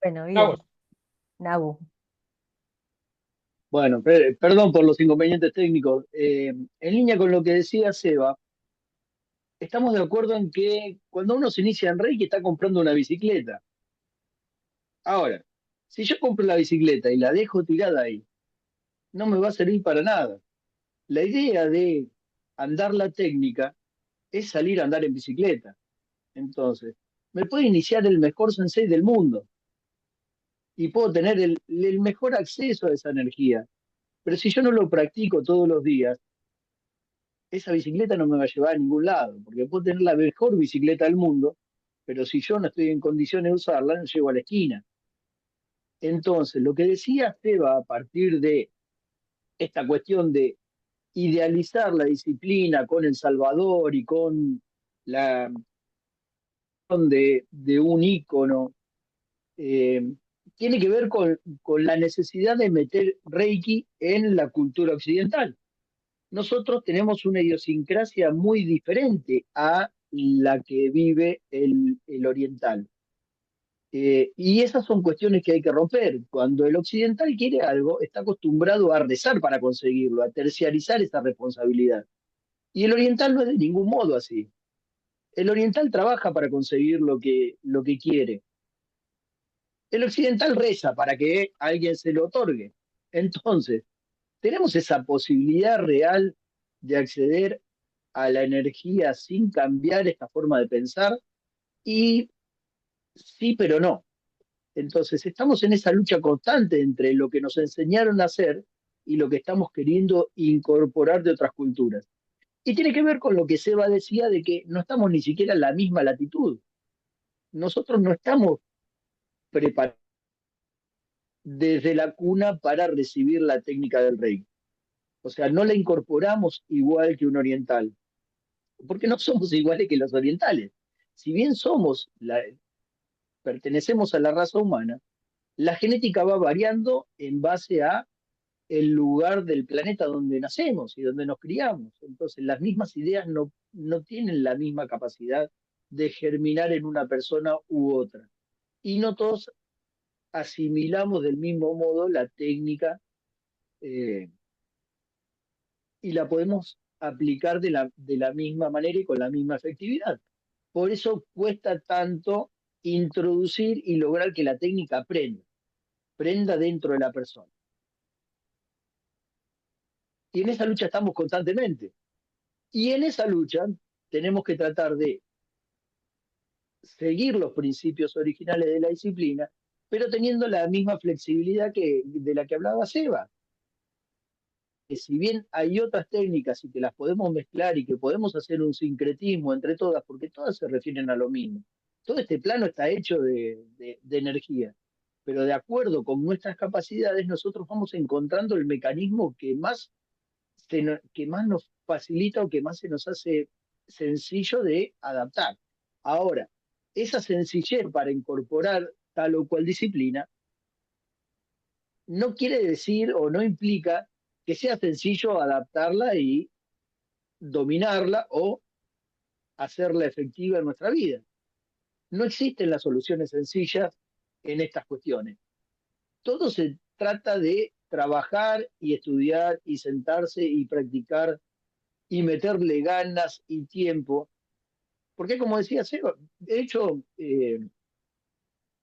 Bueno, bien. Vamos. Nabu. Bueno, perdón por los inconvenientes técnicos. En línea con lo que decía Seba, estamos de acuerdo en que cuando uno se inicia en Reiki está comprando una bicicleta. Ahora, si yo compro la bicicleta y la dejo tirada ahí, no me va a servir para nada. La idea de andar la técnica es salir a andar en bicicleta. Entonces, me puede iniciar el mejor sensei del mundo y puedo tener el mejor acceso a esa energía. Pero si yo no lo practico todos los días, esa bicicleta no me va a llevar a ningún lado, porque puedo tener la mejor bicicleta del mundo, pero si yo no estoy en condiciones de usarla, no llego a la esquina. Entonces, lo que decía Seba a partir de esta cuestión de idealizar la disciplina con El Salvador y con la de un ícono, eh, tiene que ver con la necesidad de meter Reiki en la cultura occidental. Nosotros tenemos una idiosincrasia muy diferente a la que vive el oriental. Y esas son cuestiones que hay que romper. Cuando el occidental quiere algo, está acostumbrado a rezar para conseguirlo, a terciarizar esa responsabilidad. Y el oriental no es de ningún modo así. El oriental trabaja para conseguir lo que quiere. El occidental reza para que alguien se lo otorgue. Entonces, tenemos esa posibilidad real de acceder a la energía sin cambiar esta forma de pensar y sí, pero no. Entonces, estamos en esa lucha constante entre lo que nos enseñaron a hacer y lo que estamos queriendo incorporar de otras culturas. Y tiene que ver con lo que Seba decía de que no estamos ni siquiera en la misma latitud. Nosotros no estamos preparados desde la cuna para recibir la técnica del rey. O sea, no la incorporamos igual que un oriental, porque no somos iguales que los orientales. Si bien pertenecemos a la raza humana, la genética va variando en base a el lugar del planeta donde nacemos y donde nos criamos. Entonces, las mismas ideas no tienen la misma capacidad de germinar en una persona u otra. Y no todos asimilamos del mismo modo la técnica eh, y la podemos aplicar de la misma manera y con la misma efectividad. Por eso cuesta tanto introducir y lograr que la técnica aprenda. prenda dentro de la persona. Y en esa lucha estamos constantemente. Y en esa lucha tenemos que tratar de seguir los principios originales de la disciplina, pero teniendo la misma flexibilidad de la que hablaba Seba. Que si bien hay otras técnicas y que las podemos mezclar y que podemos hacer un sincretismo entre todas, porque todas se refieren a lo mismo. Todo este plano está hecho de energía, pero de acuerdo con nuestras capacidades, nosotros vamos encontrando el mecanismo que más nos facilita o que más se nos hace sencillo de adaptar. Ahora, esa sencillez para incorporar tal o cual disciplina no quiere decir o no implica que sea sencillo adaptarla y dominarla o hacerla efectiva en nuestra vida. No existen las soluciones sencillas en estas cuestiones. Todo se trata de trabajar y estudiar y sentarse y practicar y meterle ganas y tiempo. Porque como decía Seba, de hecho, en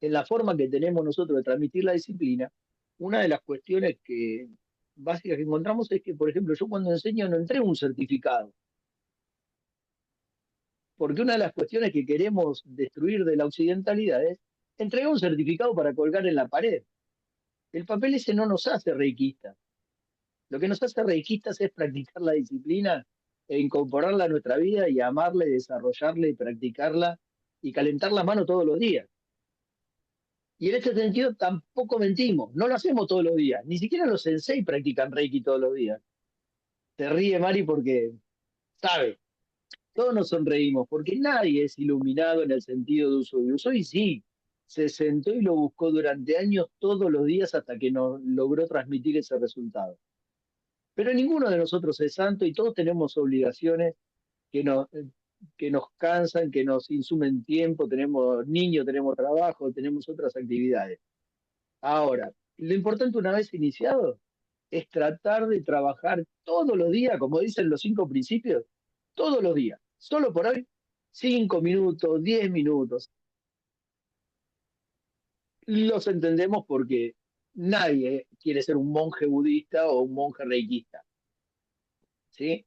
la forma que tenemos nosotros de transmitir la disciplina, una de las cuestiones básicas que encontramos es que, por ejemplo, yo cuando enseño no entrego un certificado, porque una de las cuestiones que queremos destruir de la occidentalidad es entregar un certificado para colgar en la pared. El papel ese no nos hace reikistas. Lo que nos hace reikistas es practicar la disciplina e incorporarla a nuestra vida y amarla y desarrollarla y practicarla y calentar la mano todos los días. Y en este sentido tampoco mentimos, no lo hacemos todos los días, ni siquiera los sensei practican Reiki todos los días. Se ríe Mari porque sabe, todos nos sonreímos, porque nadie es iluminado en el sentido de Usui. Usui sí, se sentó y lo buscó durante años todos los días hasta que nos logró transmitir ese resultado. Pero ninguno de nosotros es santo y todos tenemos obligaciones que nos cansan, que nos insumen tiempo, tenemos niños, tenemos trabajo, tenemos otras actividades. Ahora, lo importante una vez iniciado es tratar de trabajar todos los días, como dicen los 5 principios, todos los días. Solo por hoy, 5 minutos, 10 minutos. Los entendemos porque nadie quiere ser un monje budista o un monje reikista, ¿sí?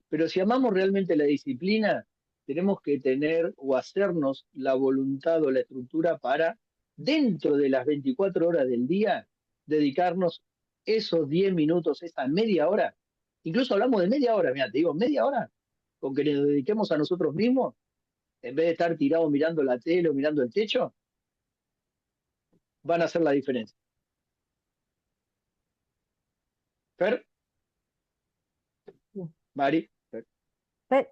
Pero si amamos realmente la disciplina, tenemos que tener o hacernos la voluntad o la estructura para, dentro de las 24 horas del día, dedicarnos esos 10 minutos, esa media hora. Incluso hablamos de media hora, mira, te digo, media hora, con que nos dediquemos a nosotros mismos, en vez de estar tirados mirando la tele o mirando el techo, van a hacer la diferencia. Fer, Mari, Fer. Pe-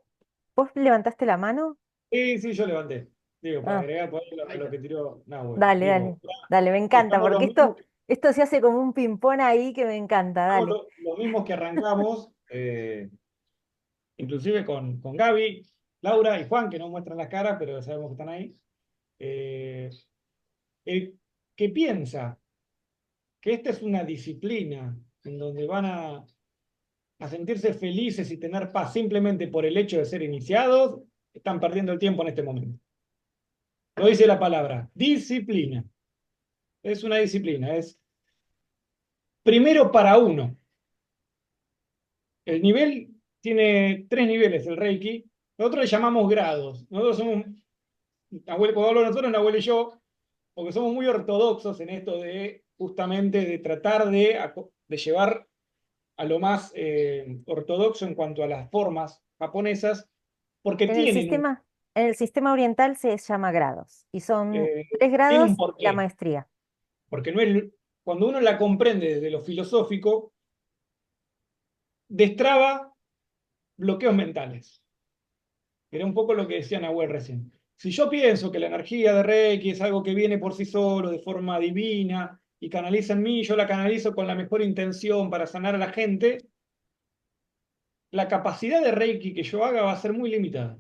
¿Vos levantaste la mano? Sí, yo levanté. Digo, para Ah, agregar por ahí Ahí lo está. que tiró Nahuel. dale, Digo, dale, dale, me encanta, estamos los porque mismos, esto se hace como un ping-pong ahí que me encanta, estamos dale. los mismos que arrancamos, inclusive con Gaby, Laura y Juan, que no muestran las caras, pero sabemos que están ahí. Eh, el que piensa que esta es una disciplina en donde van a sentirse felices y tener paz simplemente por el hecho de ser iniciados, están perdiendo el tiempo en este momento. Lo dice la palabra, disciplina. Es una disciplina, es primero para uno. El nivel tiene 3 niveles, el Reiki. Nosotros le llamamos grados. Nosotros somos, cuando hablo de nosotros, Nahuel y yo, porque somos muy ortodoxos en esto de justamente de tratar de llevar a lo más ortodoxo en cuanto a las formas japonesas, porque En el sistema oriental se llama grados y son tres tiene un grados la porqué. maestría. Porque no es, cuando uno la comprende desde lo filosófico, destraba bloqueos mentales. Era un poco lo que decía Nahuel recién. Si yo pienso que la energía de Reiki es algo que viene por sí solo, de forma divina, y canaliza en mí, yo la canalizo con la mejor intención para sanar a la gente, la capacidad de Reiki que yo haga va a ser muy limitada.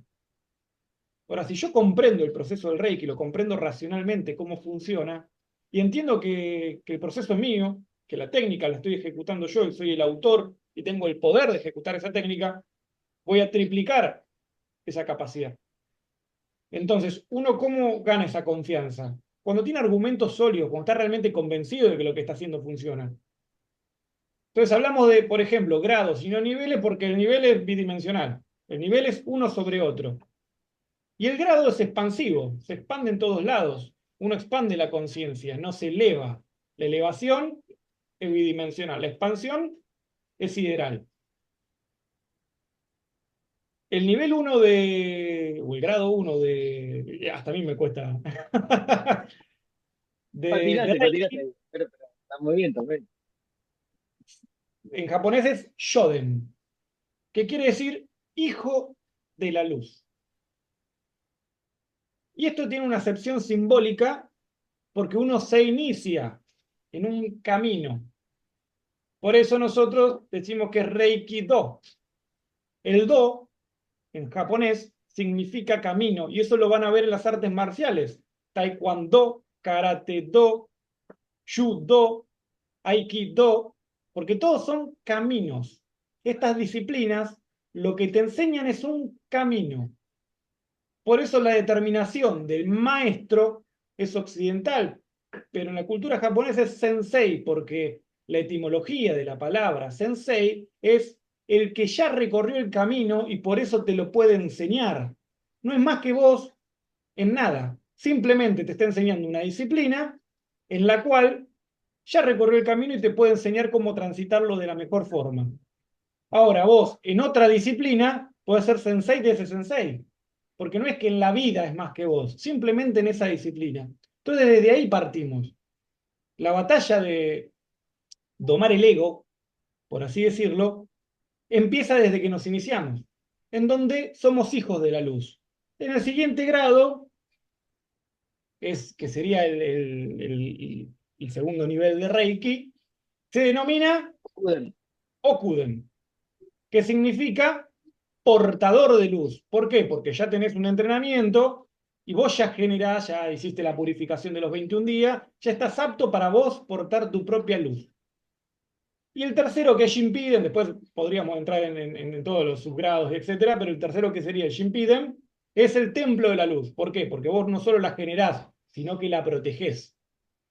Ahora, si yo comprendo el proceso del Reiki, lo comprendo racionalmente, cómo funciona, y entiendo que el proceso es mío, que la técnica la estoy ejecutando yo y soy el autor y tengo el poder de ejecutar esa técnica, voy a triplicar esa capacidad. Entonces, ¿uno cómo gana esa confianza? cuando tiene argumentos sólidos, cuando está realmente convencido de que lo que está haciendo funciona. Entonces hablamos de, por ejemplo, grados y no niveles porque el nivel es bidimensional. El nivel es uno sobre otro. Y el grado es expansivo, se expande en todos lados. Uno expande la conciencia, no se eleva. La elevación es bidimensional, la expansión es sideral. El nivel 1 o el grado 1 hasta a mí me cuesta, de Patinate, Reiki, patinate. Pero está muy bien también. en japonés es Shoden, que quiere decir hijo de la luz. Y esto tiene una acepción simbólica porque uno se inicia en un camino. Por eso nosotros decimos que es Reiki Do. El Do, en japonés, significa camino, y eso lo van a ver en las artes marciales. Taekwondo, Karate Do, Judo, Aikido, porque todos son caminos. Estas disciplinas lo que te enseñan es un camino. Por eso la determinación del maestro es occidental, pero en la cultura japonesa es sensei, porque la etimología de la palabra sensei es el que ya recorrió el camino y por eso te lo puede enseñar. No es más que vos en nada, simplemente te está enseñando una disciplina en la cual ya recorrió el camino y te puede enseñar cómo transitarlo de la mejor forma. Ahora vos, en otra disciplina, podés ser sensei de ese sensei, porque no es que en la vida es más que vos, simplemente en esa disciplina. Entonces desde ahí partimos. La batalla de domar el ego, por así decirlo, empieza desde que nos iniciamos, en donde somos hijos de la luz. En el siguiente grado, que sería el segundo nivel de Reiki, se denomina Joder, Okuden, que significa portador de luz. ¿Por qué? Porque ya tenés un entrenamiento y vos ya generás, ya hiciste la purificación de los 21 días, ya estás apto para vos portar tu propia luz. Y el tercero, que es Shinpiden, después podríamos entrar en todos los subgrados, etcétera, pero el tercero, que sería el Shinpiden, es el templo de la luz. ¿Por qué? Porque vos no solo la generás, sino que la protegés.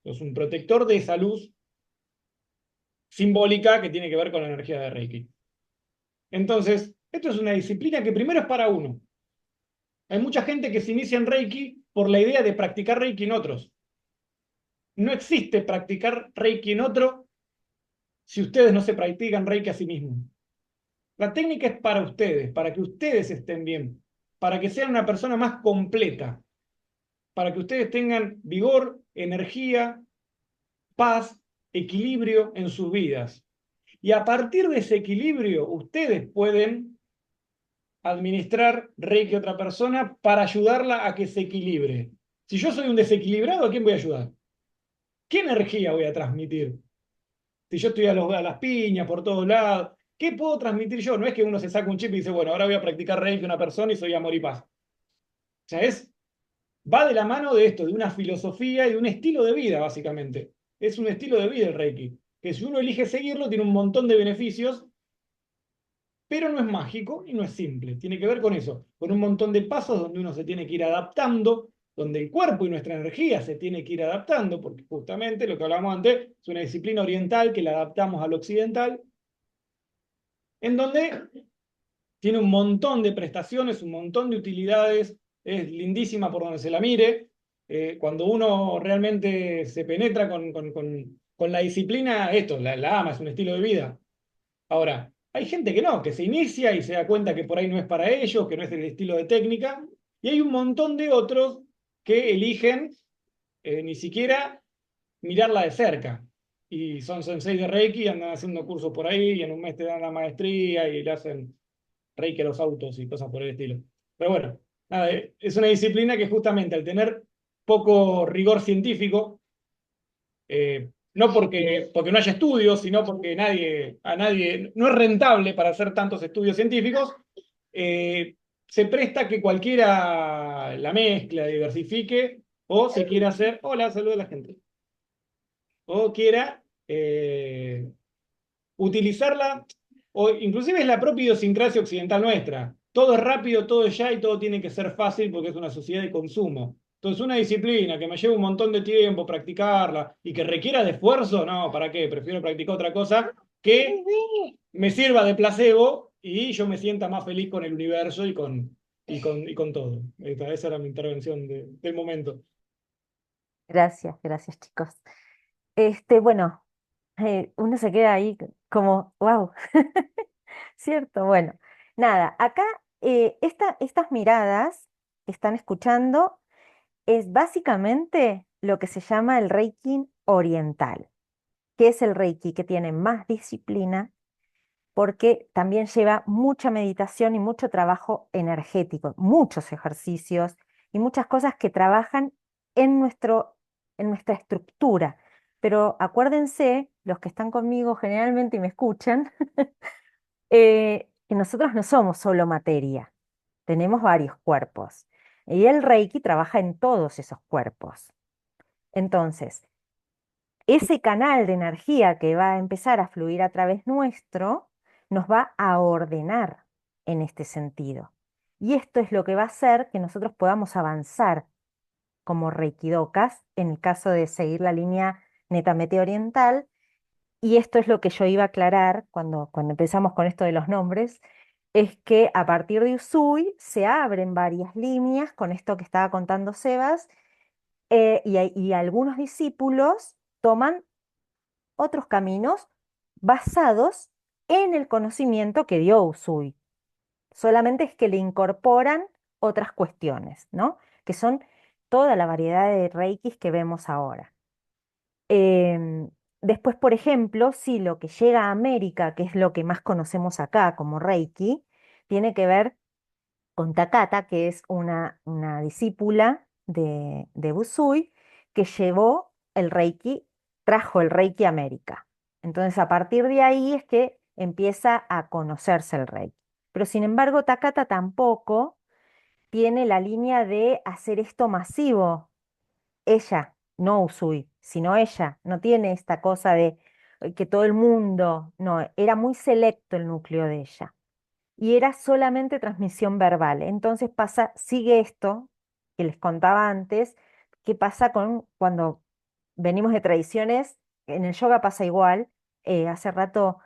Sos un protector de esa luz simbólica que tiene que ver con la energía de Reiki. Entonces, esto es una disciplina que primero es para uno. Hay mucha gente que se inicia en Reiki por la idea de practicar Reiki en otros. No existe practicar Reiki en otro si ustedes no se practican Reiki a sí mismos. La técnica es para ustedes, para que ustedes estén bien, para que sean una persona más completa, para que ustedes tengan vigor, energía, paz, equilibrio en sus vidas. Y a partir de ese equilibrio, ustedes pueden administrar Reiki a otra persona para ayudarla a que se equilibre. Si yo soy un desequilibrado, ¿a quién voy a ayudar? ¿Qué energía voy a transmitir? Si yo estoy a las piñas por todos lados, ¿qué puedo transmitir yo? No es que uno se saca un chip y dice, bueno, ahora voy a practicar Reiki a una persona y soy amor y paz. O sea, va de la mano de esto, de una filosofía y de un estilo de vida, básicamente. Es un estilo de vida el Reiki, que si uno elige seguirlo, tiene un montón de beneficios, pero no es mágico y no es simple. Tiene que ver con eso, con un montón de pasos donde uno se tiene que ir adaptando, donde el cuerpo y nuestra energía se tiene que ir adaptando, porque justamente lo que hablábamos antes es una disciplina oriental que la adaptamos al occidental, en donde tiene un montón de prestaciones, un montón de utilidades, es lindísima por donde se la mire. Cuando uno realmente se penetra con la disciplina, esto, la ama, es un estilo de vida. Ahora, hay gente que no, que se inicia y se da cuenta que por ahí no es para ellos, que no es el estilo de técnica, y hay un montón de otros que eligen ni siquiera mirarla de cerca. Y son sensei de Reiki, andan haciendo cursos por ahí, y en un mes te dan la maestría y le hacen Reiki a los autos y cosas por el estilo. Pero bueno, nada, es una disciplina que justamente al tener poco rigor científico, no porque no haya estudios, sino porque a nadie no es rentable para hacer tantos estudios científicos, se presta que cualquiera la mezcla, diversifique, o se quiera hacer, hola, saludo a la gente, o quiera utilizarla, o inclusive es la propia idiosincrasia occidental nuestra. Todo es rápido, todo es ya y todo tiene que ser fácil porque es una sociedad de consumo. Entonces, una disciplina que me lleve un montón de tiempo practicarla y que requiera de esfuerzo, no, ¿para qué? Prefiero practicar otra cosa que me sirva de placebo y yo me sienta más feliz con el universo y con todo. Esa era mi intervención del momento. Gracias, gracias, chicos. Bueno, uno se queda ahí como, wow, ¿cierto? Bueno, nada, acá estas miradas que están escuchando es básicamente lo que se llama el Reiki oriental, que es el Reiki que tiene más disciplina porque también lleva mucha meditación y mucho trabajo energético, muchos ejercicios y muchas cosas que trabajan en nuestra estructura. Pero acuérdense, los que están conmigo generalmente y me escuchan, que nosotros no somos solo materia, tenemos varios cuerpos. Y el Reiki trabaja en todos esos cuerpos. Entonces, ese canal de energía que va a empezar a fluir a través nuestro nos va a ordenar en este sentido. Y esto es lo que va a hacer que nosotros podamos avanzar como reikidokas, en el caso de seguir la línea netamente oriental. Y esto es lo que yo iba a aclarar cuando empezamos con esto de los nombres, es que a partir de Usui se abren varias líneas con esto que estaba contando Sebas, y algunos discípulos toman otros caminos basados en el conocimiento que dio Usui. Solamente es que le incorporan otras cuestiones, ¿no? Que son toda la variedad de reikis que vemos ahora. Em, Después, por ejemplo, si lo que llega a América, que es lo que más conocemos acá como reiki, tiene que ver con Takata, que es una discípula de Usui, que llevó el Reiki, trajo el Reiki a América. Entonces, a partir de ahí es que empieza a conocerse el Reiki. Pero sin embargo, Takata tampoco tiene la línea de hacer esto masivo. Ella, no Usui, sino ella, no tiene esta cosa de que todo el mundo, no, era muy selecto el núcleo de ella y era solamente transmisión verbal. Entonces sigue esto que les contaba antes, que pasa cuando venimos de tradiciones, en el yoga pasa igual. Hace rato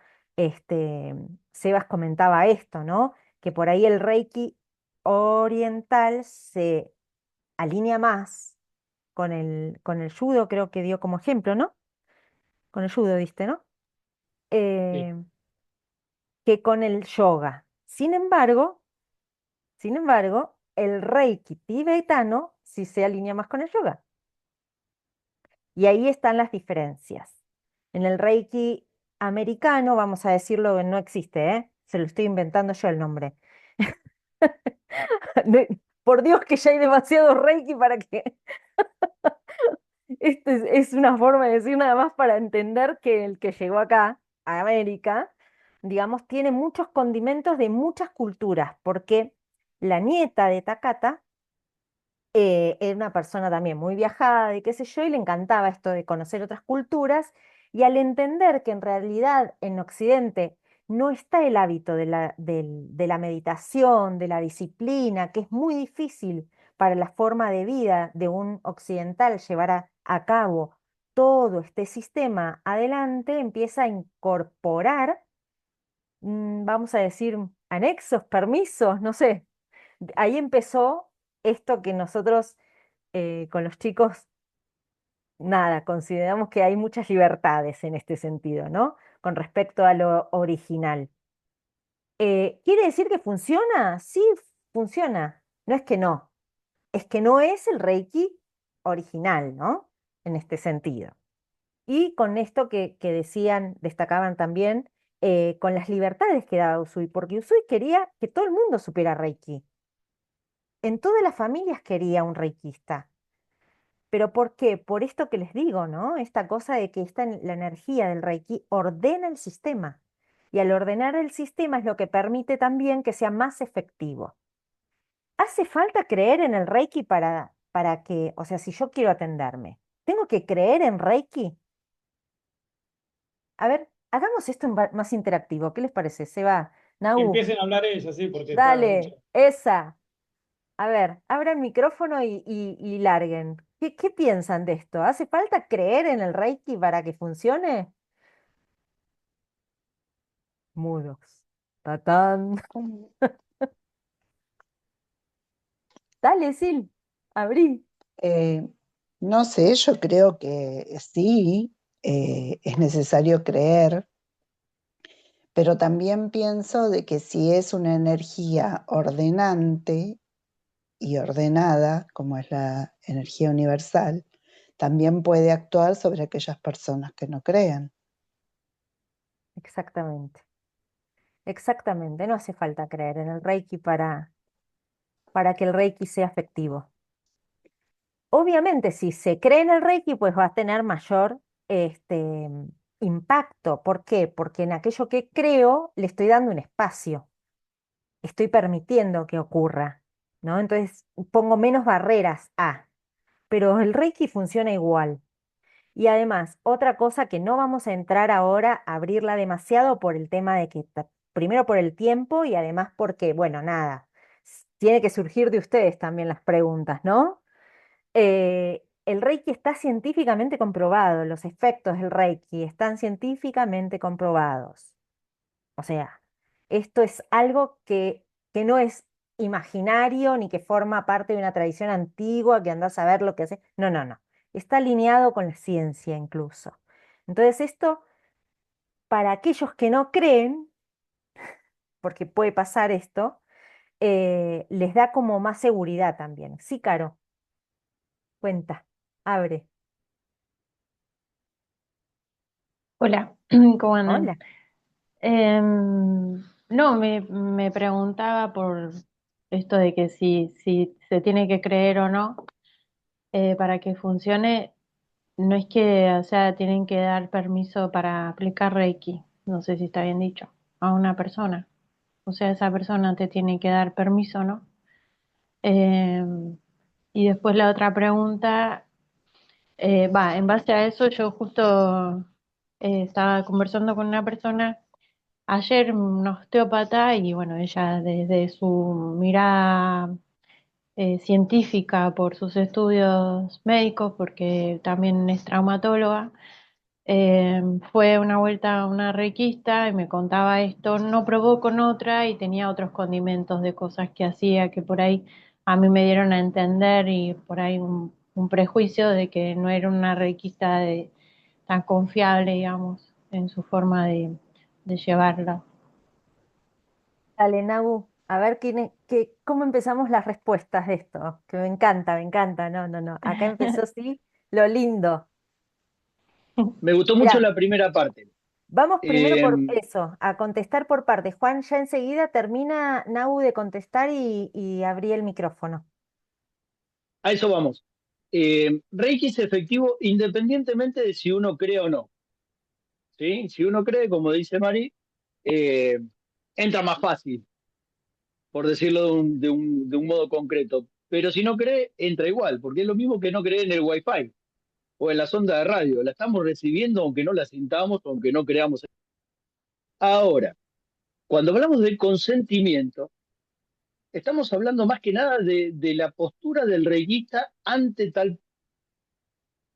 Sebas comentaba esto, ¿no? Que por ahí el Reiki oriental se alinea más con el judo, creo que dio como ejemplo, ¿no? Con el judo, ¿viste, no? Sí. Eh, que con el yoga. Sin embargo, el Reiki tibetano sí se alinea más con el yoga. Y ahí están las diferencias. En el Reiki americano, vamos a decirlo, no existe, ¿eh? Se lo estoy inventando yo el nombre. No- Por Dios que ya hay demasiado Reiki para que... Esto es una forma de decir nada más para entender que el que llegó acá, a América, digamos, tiene muchos condimentos de muchas culturas, porque la nieta de Takata era una persona también muy viajada y qué sé yo, y le encantaba esto de conocer otras culturas, y al entender que en realidad en Occidente no está el hábito de la meditación, de la disciplina, que es muy difícil para la forma de vida de un occidental llevar a cabo todo este sistema adelante, empieza a incorporar, vamos a decir, anexos, permisos, no sé. Ahí empezó esto que nosotros con los chicos, nada, consideramos que hay muchas libertades en este sentido, ¿no? Con respecto a lo original. ¿Quiere decir que funciona? Sí, funciona. No es que no, es que no es el Reiki original, ¿no? En este sentido. Y con esto que decían, destacaban también, con las libertades que daba Usui, porque Usui quería que todo el mundo supiera Reiki. En todas las familias quería un reikista. ¿Pero por qué? Por esto que les digo, ¿no? Esta cosa de que la energía del Reiki ordena el sistema. Y al ordenar el sistema es lo que permite también que sea más efectivo. ¿Hace falta creer en el Reiki para que, o sea, si yo quiero atenderme, tengo que creer en Reiki? A ver, hagamos esto más interactivo. ¿Qué les parece? Seba, Que Nau, empiecen a hablar ellas, sí, porque está mucho. dale, esa. A ver, abran micrófono y larguen. ¿Qué piensan de esto? ¿Hace falta creer en el Reiki para que funcione? Mudos. Tatán. Dale, Sil, abrí. Eh, no sé, yo creo que sí, es necesario creer, pero también pienso de que si es una energía ordenante y ordenada, como es la energía universal, también puede actuar sobre aquellas personas que no crean. Exactamente, exactamente. No hace falta creer en el Reiki para que el Reiki sea efectivo. Obviamente, si se cree en el Reiki, pues va a tener mayor impacto. ¿Por qué? Porque en aquello que creo le estoy dando un espacio, estoy permitiendo que ocurra, ¿no? Entonces pongo menos barreras pero el Reiki funciona igual. Y además, otra cosa que no vamos a entrar ahora a abrirla demasiado por el tema de que, primero por el tiempo y además porque, bueno, nada, tiene que surgir de ustedes también las preguntas, ¿no? El Reiki está científicamente comprobado, los efectos del Reiki están científicamente comprobados. O sea, esto es algo que no es imaginario ni que forma parte de una tradición antigua que andás a ver lo que hace. No, no, no. Está alineado con la ciencia incluso. Entonces, esto, para aquellos que no creen, porque puede pasar esto, les da como más seguridad también. Sí, Caro, cuenta, abre. Hola, ¿cómo andan? Hola. No, me preguntaba por esto de que si se tiene que creer o no, para que funcione, no es que, o sea, tienen que dar permiso para aplicar Reiki, no sé si está bien dicho, a una persona. O sea, esa persona te tiene que dar permiso, ¿no? Em, y después la otra pregunta, en base a eso, yo justo estaba conversando con una persona ayer, una osteópata, y bueno, ella desde su mirada científica por sus estudios médicos, porque también es traumatóloga, fue una vuelta a una requista y me contaba esto, no probó con otra y tenía otros condimentos de cosas que hacía que por ahí a mí me dieron a entender y por ahí un prejuicio de que no era una requista tan confiable, digamos, en su forma de llevarla. Dale, Nagu, a ver cómo empezamos las respuestas de esto, que me encanta, me encanta. No, no, no. Acá empezó sí, lo lindo. Me gustó mucho Mirá, la primera parte. vamos primero Eh, por eso, a contestar por partes. Juan, ya enseguida termina Nagu de contestar y abrí el micrófono. a eso vamos. Reiki es efectivo independientemente de si uno cree o no. ¿Sí? Si uno cree, como dice Mari, eh, entra más fácil, por decirlo de un modo concreto. Pero si no cree, entra igual, porque es lo mismo que no creer en el Wi-Fi o en la sonda de radio. La estamos recibiendo aunque no la sintamos, aunque no creamos. Ahora, cuando hablamos del consentimiento, estamos hablando más que nada de la postura del reikista ante tal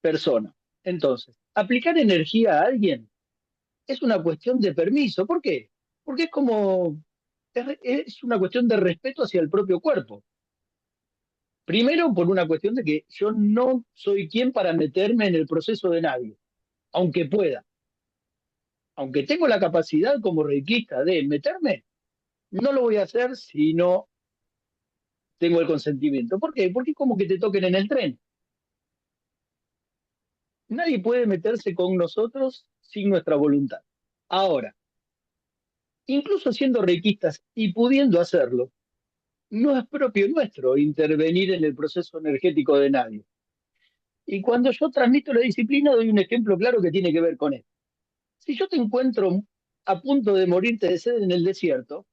persona. Entonces, aplicar energía a alguien es una cuestión de permiso. ¿Por qué? Porque es una cuestión de respeto hacia el propio cuerpo. Primero, por una cuestión de que yo no soy quien para meterme en el proceso de nadie, aunque pueda. Aunque tengo la capacidad como reikista de meterme, no lo voy a hacer si no tengo el consentimiento. ¿Por qué? Porque es como que te toquen en el tren. Nadie puede meterse con nosotros sin nuestra voluntad. Ahora, incluso siendo reikistas y pudiendo hacerlo, no es propio nuestro intervenir en el proceso energético de nadie. Y cuando yo transmito la disciplina, doy un ejemplo claro que tiene que ver con esto. Si yo te encuentro a punto de morirte de sed en el desierto,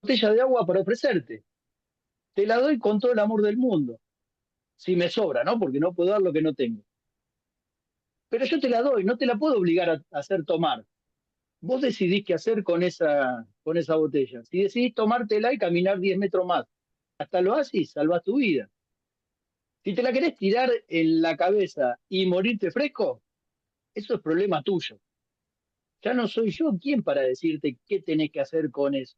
botella de agua para ofrecerte, te la doy con todo el amor del mundo. Si me sobra, ¿no? Porque no puedo dar lo que no tengo. Pero yo te la doy, no te la puedo obligar a hacer tomar. Vos decidís qué hacer con esa botella. Si decidís tomártela y caminar 10 metros más, hasta lo haces y salvas tu vida. Si te la querés tirar en la cabeza y morirte fresco, eso es problema tuyo. Ya no soy yo quien para decirte qué tenés que hacer con eso.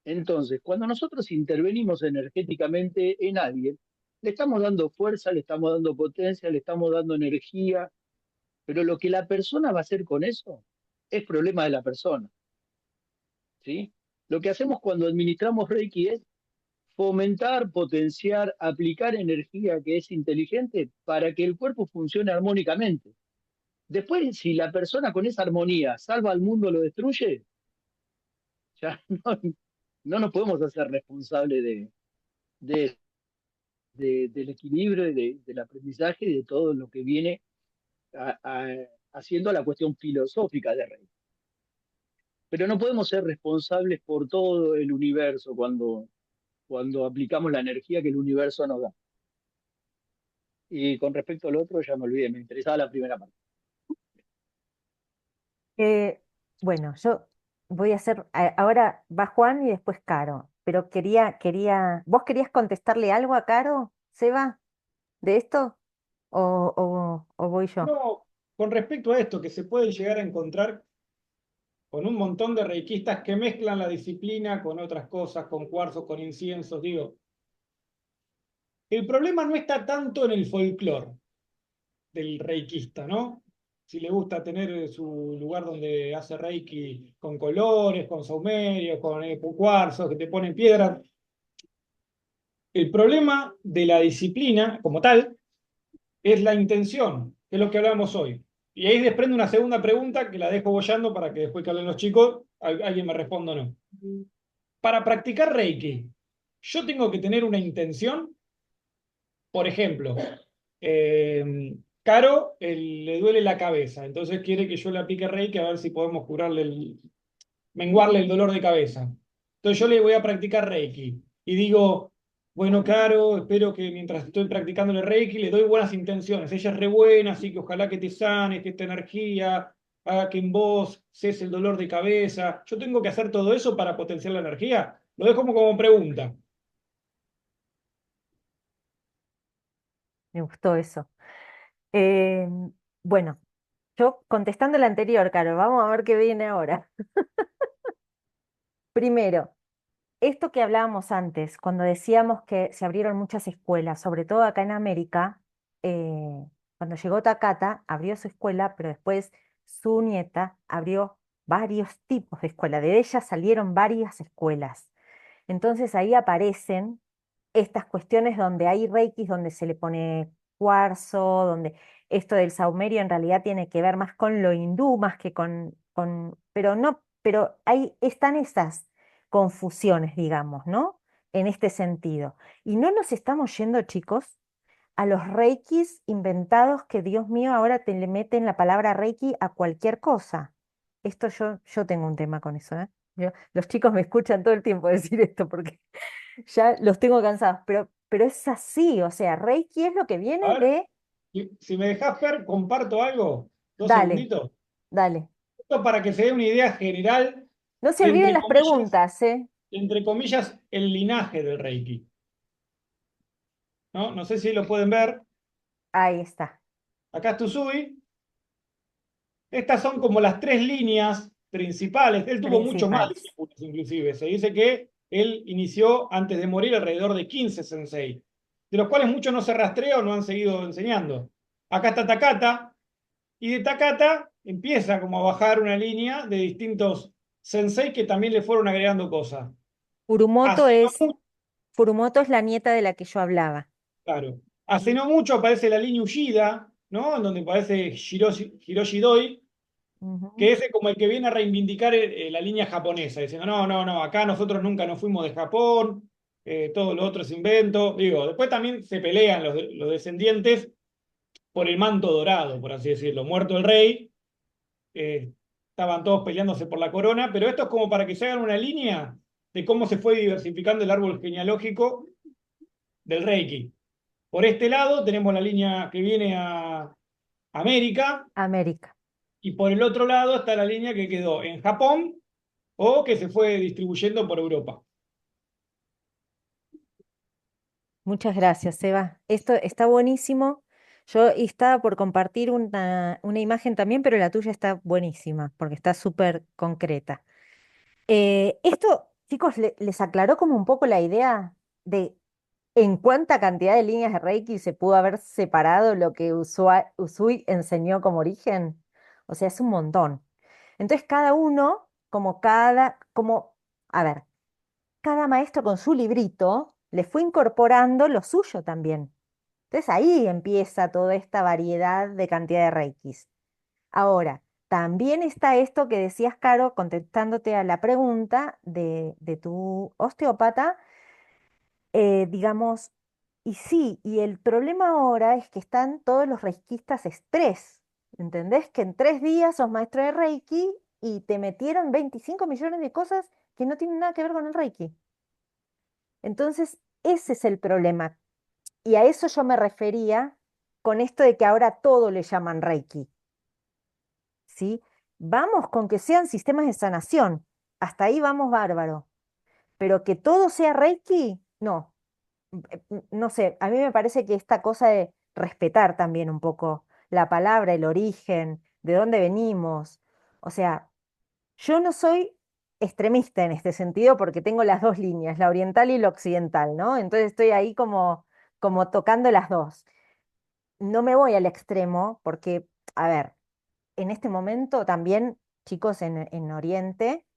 Entonces, cuando nosotros intervenimos energéticamente en alguien, le estamos dando fuerza, le estamos dando potencia, le estamos dando energía, pero lo que la persona va a hacer con eso es problema de la persona, ¿sí? Lo que hacemos cuando administramos Reiki es fomentar, potenciar, aplicar energía que es inteligente para que el cuerpo funcione armónicamente. Después, si la persona con esa armonía salva al mundo o lo destruye, ya no nos podemos hacer responsables de, del equilibrio, del aprendizaje y de todo lo que viene a, a, haciendo la cuestión filosófica de Rey. Pero no podemos ser responsables por todo el universo cuando aplicamos la energía que el universo nos da. Y con respecto al otro, ya me olvidé, me interesaba la primera parte. Eh, bueno, yo voy a hacer, ahora va Juan y después Caro, pero ¿vos querías contestarle algo a Caro, Seba, de esto? ¿O voy yo? No, con respecto a esto, que se pueden llegar a encontrar con un montón de reikistas que mezclan la disciplina con otras cosas, con cuarzos, con inciensos, digo, el problema no está tanto en el folclore del reikista, ¿no? Si le gusta tener su lugar donde hace reiki con colores, con saumerios, con cuarzos que te ponen piedras. El problema de la disciplina como tal es la intención, que es lo que hablamos hoy. Y ahí desprende una segunda pregunta que la dejo bollando para que después que hablen los chicos, alguien me responda o no. Para practicar Reiki, yo tengo que tener una intención. Por ejemplo, Caro le duele la cabeza, entonces quiere que yo le aplique Reiki a ver si podemos menguarle el dolor de cabeza. Entonces yo le voy a practicar Reiki y digo, bueno, Caro, espero que mientras estoy practicando el Reiki le doy buenas intenciones. Ella es re buena, así que ojalá que te sanes, que esta energía haga que en vos cese el dolor de cabeza. Yo tengo que hacer todo eso para potenciar la energía. Lo dejo como pregunta. Me gustó eso. Eh, bueno, yo contestando la anterior, Caro, vamos a ver qué viene ahora. Primero, esto que hablábamos antes, cuando decíamos que se abrieron muchas escuelas, sobre todo acá en América, cuando llegó Takata, abrió su escuela, pero después su nieta abrió varios tipos de escuela. De ella salieron varias escuelas. Entonces ahí aparecen estas cuestiones donde hay reikis, donde se le pone cuarzo, donde esto del saumerio en realidad tiene que ver más con lo hindú, más que pero no, pero ahí están esas confusiones, digamos, ¿no? En este sentido. Y no nos estamos yendo, chicos, a los reikis inventados que, Dios mío, ahora te le meten la palabra reiki a cualquier cosa. Esto yo tengo un tema con eso, ¿eh? Los chicos me escuchan todo el tiempo decir esto porque ya los tengo cansados, pero es así, o sea, Reiki es lo que A viene ver, de, si me dejás ver, comparto algo. Dos dale, segunditos. dale. Esto para que se dé una idea general No se de, olviden las preguntas, ¿eh? entre comillas, el linaje del Reiki. ¿No? No sé si lo pueden ver. Ahí está. Acá está Usui. Estas son como las tres líneas principales. Él tuvo mucho más Principales. discípulos, inclusive. Se dice que él inició antes de morir alrededor de 15 sensei, de los cuales muchos no se rastrean o no han seguido enseñando. Acá está Takata, y de Takata empieza como a bajar una línea de distintos sensei que también le fueron agregando cosas. Furumoto Hace no es, mucho, Furumoto es la nieta de la que yo hablaba. claro, hace no mucho aparece la línea Ushida, ¿no? En donde aparece Hiroshi Doi, Ujú. que es como el que viene a reivindicar la línea japonesa, diciendo, no, no, no, acá nosotros nunca nos fuimos de Japón, todo lo otro es invento. Digo, después también se pelean los descendientes por el manto dorado, por así decirlo. Muerto el rey, eh, estaban todos peleándose por la corona, pero esto es como para que se hagan una línea de cómo se fue diversificando el árbol genealógico del Reiki. Por este lado tenemos la línea que viene a América, América. y por el otro lado está la línea que quedó en Japón o que se fue distribuyendo por Europa. Muchas gracias, Eva. Esto está buenísimo. Yo estaba por compartir una imagen también, pero la tuya está buenísima, porque está súper concreta. Esto, chicos, les aclaró como un poco la idea de en cuánta cantidad de líneas de Reiki se pudo haber separado lo que Usui enseñó como origen. O sea, es un montón. Entonces, cada uno, a ver, cada maestro con su librito le fue incorporando lo suyo también. Entonces ahí empieza toda esta variedad de cantidad de reikis. Ahora, también está esto que decías, Caro, contestándote a la pregunta de tu osteópata, digamos, y sí, y el problema ahora es que están todos los reikistas estrés. ¿Entendés? Que en 3 días sos maestro de Reiki y te metieron 25 millones de cosas que no tienen nada que ver con el Reiki. Entonces, ese es el problema. Y a eso yo me refería con esto de que ahora todo le llaman Reiki, ¿sí? Vamos con que sean sistemas de sanación. Hasta ahí vamos bárbaro. Pero que todo sea Reiki, no. No sé, a mí me parece que esta cosa de respetar también un poco la palabra, el origen, de dónde venimos. O sea, yo no soy extremista en este sentido porque tengo las dos líneas, la oriental y la occidental, ¿no? Entonces estoy ahí como tocando las dos. No me voy al extremo porque, a ver, en este momento también, chicos, en Oriente,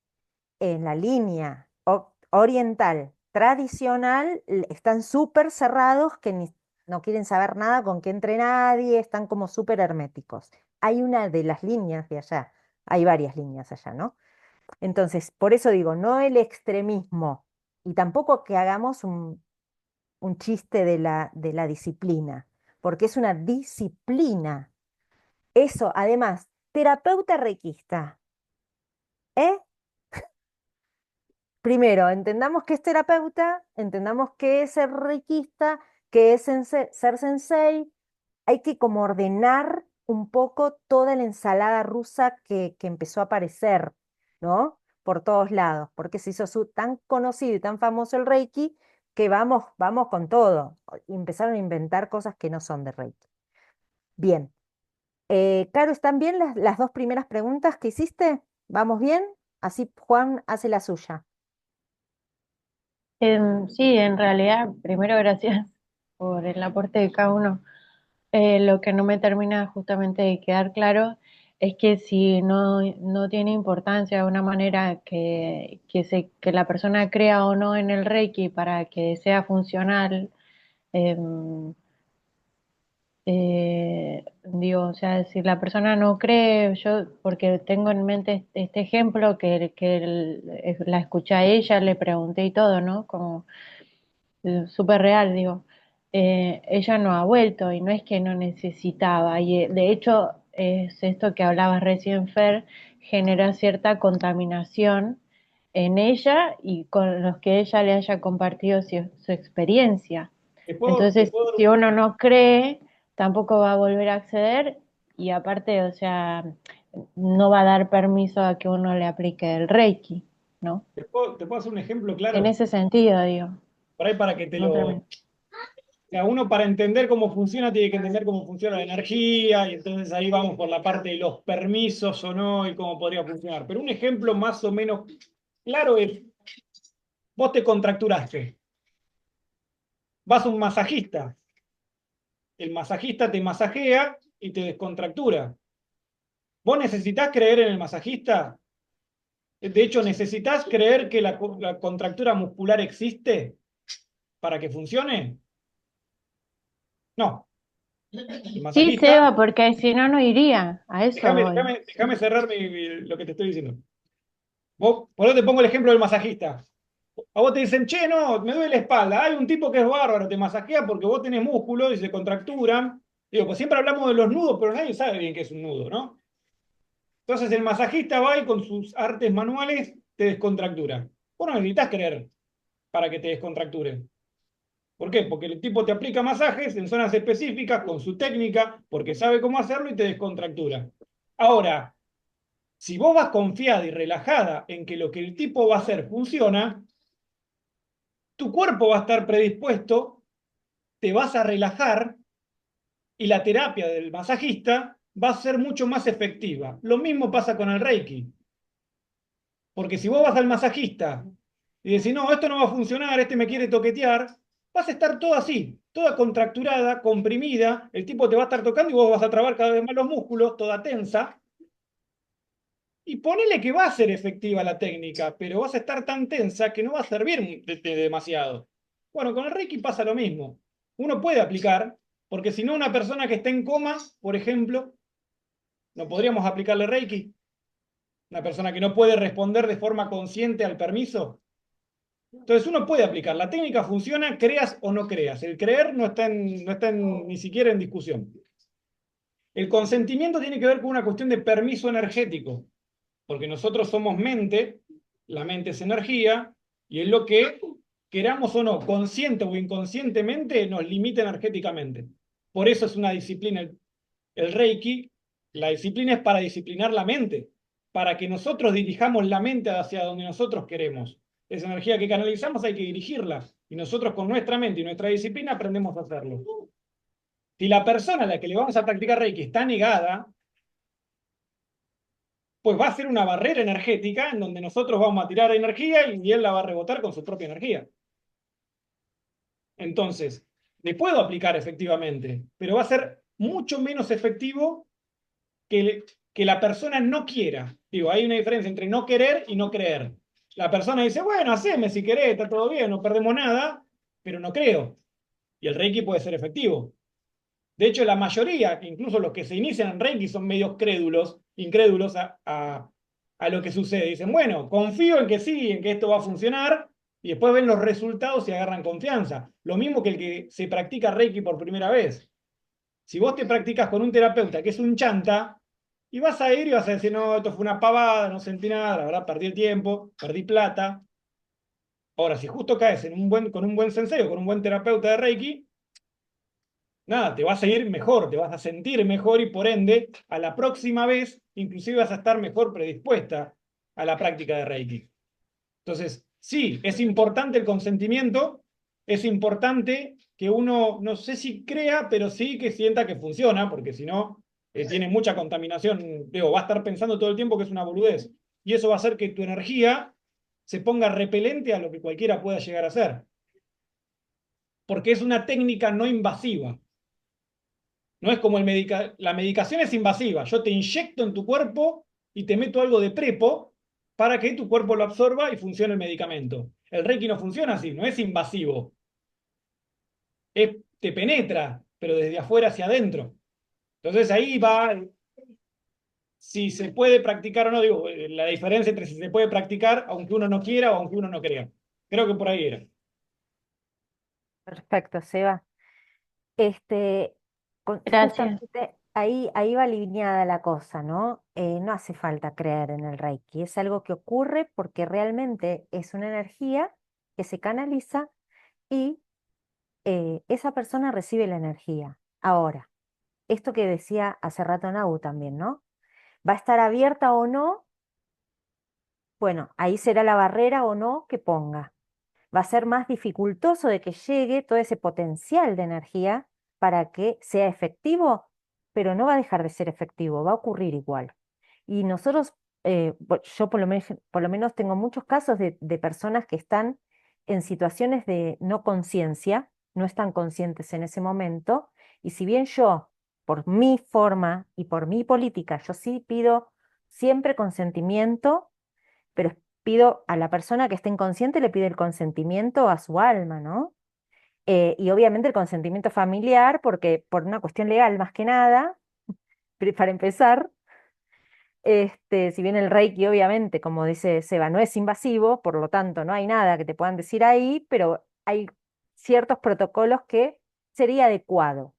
en la línea oriental tradicional, están súper cerrados que no quieren saber nada con que entre nadie, están como súper herméticos. Hay una de las líneas de allá, hay varias líneas allá, ¿no? Entonces, por eso digo, no el extremismo y tampoco que hagamos un chiste de la disciplina, porque es una disciplina. Eso, además, terapeuta reikista, ¿eh? Primero, entendamos qué es terapeuta, entendamos qué es ser reikista, qué es ser sensei. Hay que como ordenar un poco toda la ensalada rusa que empezó a aparecer, ¿no? Por todos lados, porque se hizo tan conocido y tan famoso el Reiki que vamos con todo. Y empezaron a inventar cosas que no son de Reiki. Bien. Caro, ¿están bien las dos primeras preguntas que hiciste? ¿Vamos bien? Así Juan hace la suya. Sí, en realidad, primero gracias por el aporte de cada uno. Lo que no me termina justamente de quedar claro es que si no tiene importancia de una manera que la persona crea o no en el Reiki para que sea funcional, digo, o sea, si la persona no cree, yo, porque tengo en mente este ejemplo la escuché a ella, le pregunté y todo, ¿no? Como súper real, digo. Ella no ha vuelto y no es que no necesitaba, y de hecho es esto que hablabas recién, Fer, genera cierta contaminación en ella y con los que ella le haya compartido su experiencia. Te Entonces, puedo dar si uno no cree, tampoco va a volver a acceder y aparte, o sea, no va a dar permiso a que uno le aplique el Reiki, ¿no? te puedo hacer un ejemplo En claro, ese sentido, digo, por ahí para que te no lo... termino. O sea, uno para entender cómo funciona tiene que entender cómo funciona la energía y entonces ahí vamos por la parte de los permisos o no y cómo podría funcionar. Pero un ejemplo más o menos claro es, vos te contracturaste, vas a un masajista, el masajista te masajea y te descontractura. ¿Vos necesitas creer en el masajista? De hecho, ¿necesitas creer que la contractura muscular existe para que funcione? No. El Sí, masajista, Seba, porque si no, no iría. A eso déjame, voy. déjame, déjame cerrar lo que te estoy diciendo. Por eso te pongo el ejemplo del masajista. A vos te dicen, che, no, me duele la espalda. Hay un tipo que es bárbaro, te masajea porque vos tenés músculos y se contracturan. Digo, pues siempre hablamos de los nudos, pero nadie sabe bien qué es un nudo, ¿no? Entonces el masajista va y con sus artes manuales te descontractura. Vos no necesitas creer para que te descontracture. ¿Por qué? Porque el tipo te aplica masajes en zonas específicas con su técnica, porque sabe cómo hacerlo y te descontractura. Ahora, si vos vas confiada y relajada en que lo que el tipo va a hacer funciona, tu cuerpo va a estar predispuesto te vas a relajar y la terapia del masajista va a ser mucho más efectiva. Lo mismo pasa con el Reiki. Porque si vos vas al masajista y decís, no, esto no va a funcionar, este me quiere toquetear, vas a estar toda así, toda contracturada, comprimida, el tipo te va a estar tocando y vos vas a trabar cada vez más los músculos, toda tensa, y ponele que va a ser efectiva la técnica, pero vas a estar tan tensa que no va a servir demasiado. Bueno, con el Reiki pasa lo mismo. Uno puede aplicar, porque si no, una persona que está en coma, por ejemplo, no podríamos aplicarle Reiki. Una persona que no puede responder de forma consciente al permiso. Entonces uno puede aplicar. La técnica funciona, creas o no creas. El creer ni siquiera en discusión. El consentimiento tiene que ver con una cuestión de permiso energético, porque nosotros somos mente, la mente es energía, y es lo que, queramos o no, consciente o inconscientemente, nos limita energéticamente. Por eso es una disciplina. El Reiki, la disciplina es para disciplinar la mente, para que nosotros dirijamos la mente hacia donde nosotros queremos. Esa energía que canalizamos hay que dirigirla, y nosotros con nuestra mente y nuestra disciplina aprendemos a hacerlo. Si la persona a la que le vamos a practicar Reiki está negada, pues va a ser una barrera energética en donde nosotros vamos a tirar energía y él la va a rebotar con su propia energía. Entonces, le puedo aplicar efectivamente, pero va a ser mucho menos efectivo que la persona no quiera. Digo, hay una diferencia entre no querer y no creer. La persona dice, bueno, haceme si querés, está todo bien, no perdemos nada, pero no creo. Y el Reiki puede ser efectivo. De hecho, la mayoría, incluso los que se inician en Reiki, son medios crédulos, incrédulos a lo que sucede. Dicen, bueno, confío en que sí, en que esto va a funcionar, y después ven los resultados y agarran confianza. Lo mismo que el que se practica Reiki por primera vez. Si vos te practicas con un terapeuta que es un chanta, y vas a ir y vas a decir, no, esto fue una pavada, no sentí nada, la verdad, perdí el tiempo, perdí plata. Ahora, si justo caes con un buen sensei o con un buen terapeuta de Reiki, nada, te vas a ir mejor, te vas a sentir mejor y por ende, a la próxima vez, inclusive vas a estar mejor predispuesta a la práctica de Reiki. Entonces, sí, es importante el consentimiento, es importante que uno, no sé si crea, pero sí que sienta que funciona, porque si no, tiene mucha contaminación. Digo, va a estar pensando todo el tiempo que es una boludez. Y eso va a hacer que tu energía se ponga repelente a lo que cualquiera pueda llegar a hacer. Porque es una técnica no invasiva. No es como la medicación es invasiva. Yo te inyecto en tu cuerpo y te meto algo de prepo para que tu cuerpo lo absorba y funcione el medicamento. El Reiki no funciona así, no es invasivo. Te penetra, pero desde afuera hacia adentro. Entonces ahí va si se puede practicar o no, digo, la diferencia entre si se puede practicar aunque uno no quiera o aunque uno no crea. Creo que por ahí era. Perfecto, Seba. Este, Gracias. justamente ahí va alineada la cosa, ¿no? No hace falta creer en el Reiki, es algo que ocurre porque realmente es una energía que se canaliza y esa persona recibe la energía. Ahora, esto que decía hace rato Nau también, ¿no? ¿Va a estar abierta o no? Bueno, ahí será la barrera o no que ponga. Va a ser más dificultoso de que llegue todo ese potencial de energía para que sea efectivo, pero no va a dejar de ser efectivo, va a ocurrir igual. Y nosotros, yo por lo menos tengo muchos casos de personas que están en situaciones de no conciencia, no están conscientes en ese momento, y si bien yo, por mi forma y por mi política, yo sí pido siempre consentimiento, pero pido a la persona que esté inconsciente, le pido el consentimiento a su alma, ¿no? Y obviamente el consentimiento familiar, porque por una cuestión legal más que nada, para empezar, si bien el Reiki obviamente, como dice Seba, no es invasivo, por lo tanto no hay nada que te puedan decir ahí, pero hay ciertos protocolos que sería adecuado.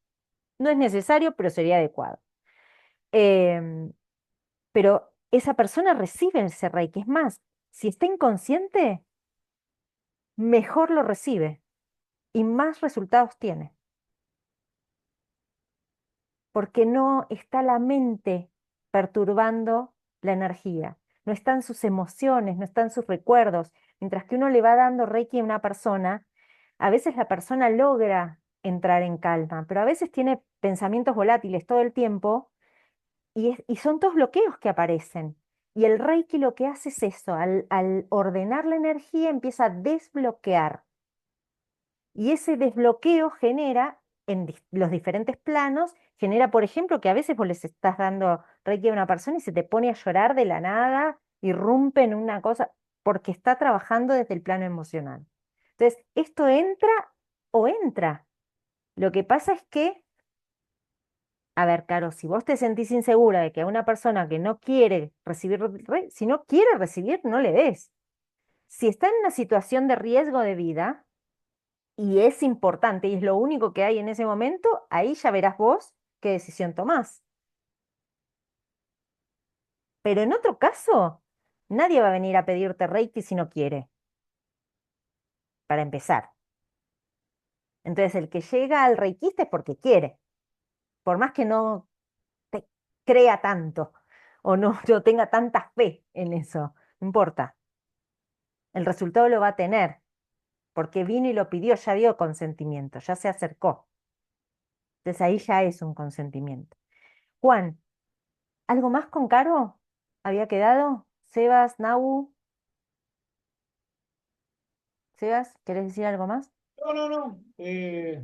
No es necesario, pero sería adecuado. Em, pero esa persona recibe ese Reiki. Es más, si está inconsciente, mejor lo recibe y más resultados tiene, porque no está la mente perturbando la energía, no están sus emociones, no están sus recuerdos. Mientras que uno le va dando Reiki a una persona, a veces la persona logra entrar en calma, pero a veces tiene pensamientos volátiles todo el tiempo y son todos bloqueos que aparecen. Y el Reiki lo que hace es eso, al ordenar la energía empieza a desbloquear. Y ese desbloqueo genera en los diferentes planos, genera, por ejemplo, que a veces vos les estás dando Reiki a una persona y se te pone a llorar de la nada, irrumpe en una cosa, porque está trabajando desde el plano emocional. Entonces, esto entra o entra. Lo que pasa es que, a ver, Caro, si vos te sentís insegura de que a una persona que no quiere recibir, si no quiere recibir, no le des. Si está en una situación de riesgo de vida, y es importante y es lo único que hay en ese momento, ahí ya verás vos qué decisión tomás. Pero en otro caso, nadie va a venir a pedirte Reiki si no quiere, para empezar. Entonces, el que llega al reikista es porque quiere, por más que no te crea tanto o no, no tenga tanta fe en eso, no importa. El resultado lo va a tener, porque vino y lo pidió, ya dio consentimiento, ya se acercó. Entonces ahí ya es un consentimiento. Juan, ¿algo más con Caro? ¿Había quedado? Sebas, Nau, Sebas, ¿querés decir algo más? No, no, no. Se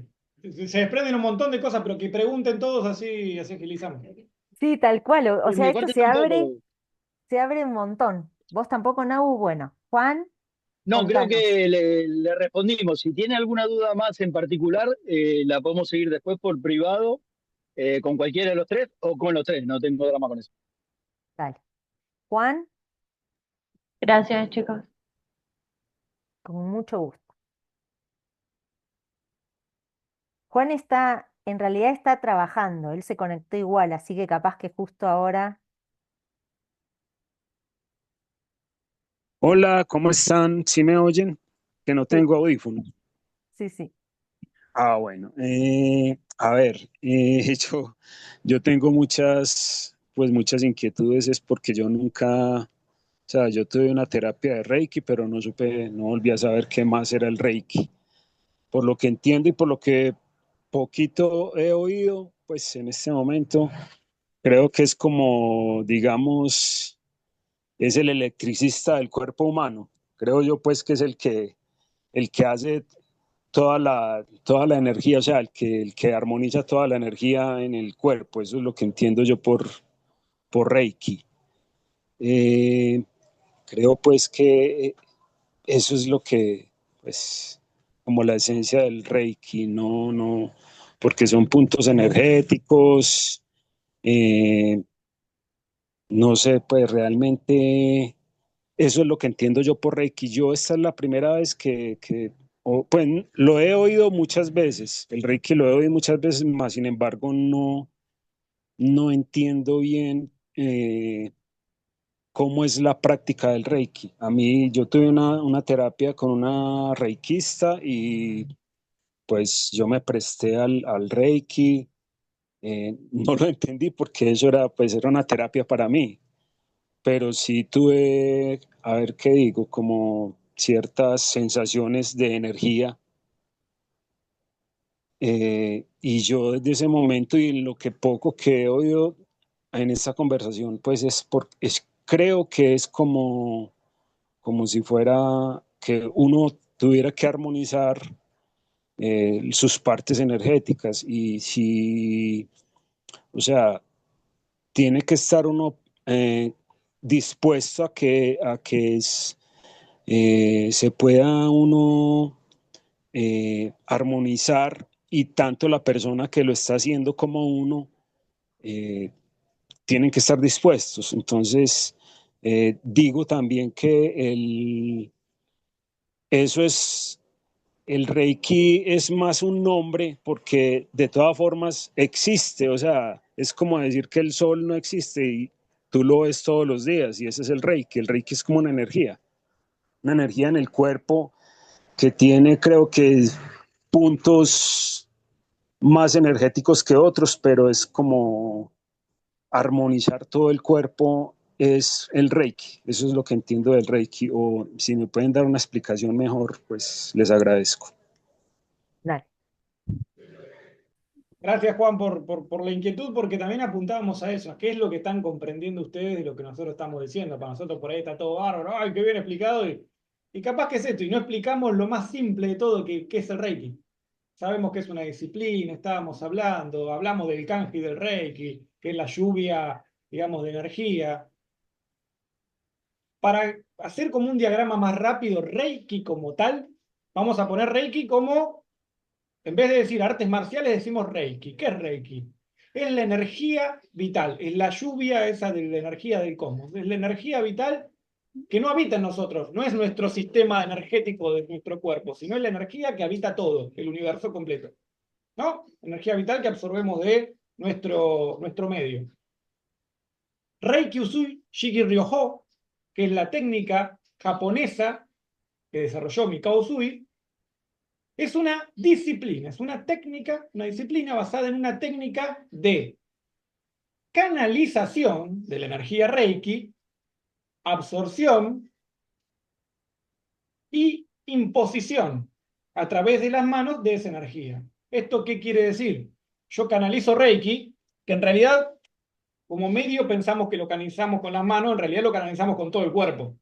desprenden un montón de cosas, pero que pregunten todos así agilizamos. Sí, tal cual. O Por sea, mi esto parte tampoco. se abre un montón. Vos tampoco, Nau, bueno. Juan, No, creo contanos. que le respondimos. Si tiene alguna duda más en particular, la podemos seguir después por privado, con cualquiera de los tres o con los tres. No tengo drama con eso. Dale. Juan, Gracias, chicos. con mucho gusto. Juan está, en realidad está trabajando, él se conectó igual, así que capaz que justo ahora. Hola, ¿cómo están? ¿Sí me oyen? Que no Sí, tengo audífonos. sí, sí. Ah, bueno. A ver, yo tengo muchas inquietudes, es porque yo nunca, o sea, yo tuve una terapia de Reiki, pero no volví a saber qué más era el Reiki. Por lo que entiendo y por lo que poquito he oído, pues en este momento creo que es como, digamos, es el electricista del cuerpo humano. Creo yo, pues, que es el que hace toda la energía, o sea, el que armoniza toda la energía en el cuerpo. Eso es lo que entiendo yo por Reiki. Eh, Creo pues que eso es lo que, pues, como la esencia del Reiki, no, porque son puntos energéticos, eh, no sé, pues realmente eso es lo que entiendo yo por Reiki. Yo esta es la primera vez pues lo he oído muchas veces, el Reiki lo he oído muchas veces, más sin embargo no entiendo bien cómo es la práctica del Reiki. A mí yo tuve una terapia con una reikista y pues yo me presté al Reiki. No lo entendí porque eso era una terapia para mí, pero sí tuve, a ver qué digo, como ciertas sensaciones de energía. Y yo desde ese momento y en lo que poco que he oído en esta conversación, pues creo que es como si fuera que uno tuviera que armonizar sus partes energéticas y si, o sea, tiene que estar uno dispuesto a que se pueda uno armonizar y tanto la persona que lo está haciendo como uno eh, tienen que estar dispuestos. Entonces, digo también que eso es, el Reiki es más un nombre porque de todas formas existe, o sea, es como decir que el sol no existe y tú lo ves todos los días y ese es el Reiki. El Reiki es como una energía en el cuerpo que tiene, creo que, puntos más energéticos que otros, pero es como armonizar todo el cuerpo es el Reiki. Eso es lo que entiendo del Reiki. O si me pueden dar una explicación mejor, pues les agradezco. Dale. Gracias, Juan, por la inquietud, porque también apuntábamos a eso, a qué es lo que están comprendiendo ustedes de lo que nosotros estamos diciendo. Para nosotros por ahí está todo bárbaro, ¡ay, qué bien explicado! Y capaz que es esto, y no explicamos lo más simple de todo, que es el Reiki. Sabemos que es una disciplina, estábamos hablando, hablamos del kanji del Reiki, que es la lluvia, digamos, de energía. Para hacer como un diagrama más rápido, Reiki como tal, vamos a poner Reiki como, en vez de decir artes marciales, decimos Reiki. ¿Qué es Reiki? Es la energía vital, es la lluvia esa de la energía del cosmos, es la energía vital que no habita en nosotros, no es nuestro sistema energético de nuestro cuerpo, sino es la energía que habita todo, el universo completo. ¿No? Energía vital que absorbemos de nuestro medio. Reiki Usui Shiki Ryoho, que es la técnica japonesa que desarrolló Mikao Usui, es una disciplina, es una técnica, una disciplina basada en una técnica de canalización de la energía Reiki, absorción y imposición a través de las manos de esa energía. ¿Esto qué quiere decir? Yo canalizo Reiki, que en realidad como medio pensamos que lo canalizamos con las manos, en realidad lo canalizamos con todo el cuerpo.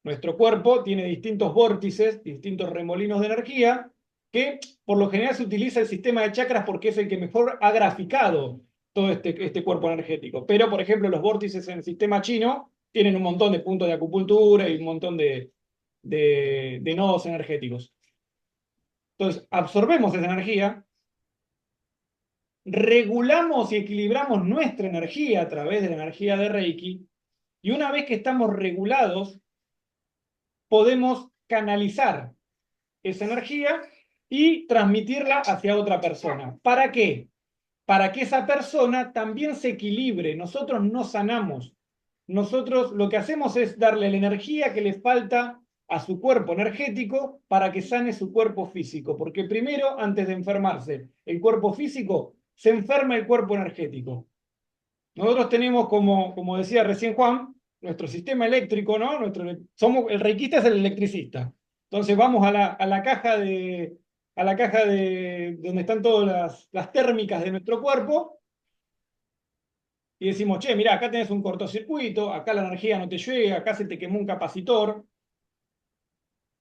Nuestro cuerpo tiene distintos vórtices, distintos remolinos de energía, que por lo general se utiliza el sistema de chakras porque es el que mejor ha graficado todo este cuerpo energético. Pero, por ejemplo, los vórtices en el sistema chino tienen un montón de puntos de acupuntura y un montón de nodos energéticos. Entonces, absorbemos esa energía, regulamos y equilibramos nuestra energía a través de la energía de Reiki, y una vez que estamos regulados, podemos canalizar esa energía y transmitirla hacia otra persona. ¿Para qué? Para que esa persona también se equilibre. Nosotros no sanamos. Nosotros lo que hacemos es darle la energía que le falta a su cuerpo energético para que sane su cuerpo físico. Porque primero, antes de enfermarse el cuerpo físico, se enferma el cuerpo energético. Nosotros tenemos, como decía recién Juan, nuestro sistema eléctrico, ¿no? El reikista es el electricista. Entonces vamos a la caja de donde están todas las térmicas de nuestro cuerpo y decimos, che, mirá, acá tenés un cortocircuito, acá la energía no te llega, acá se te quemó un capacitor.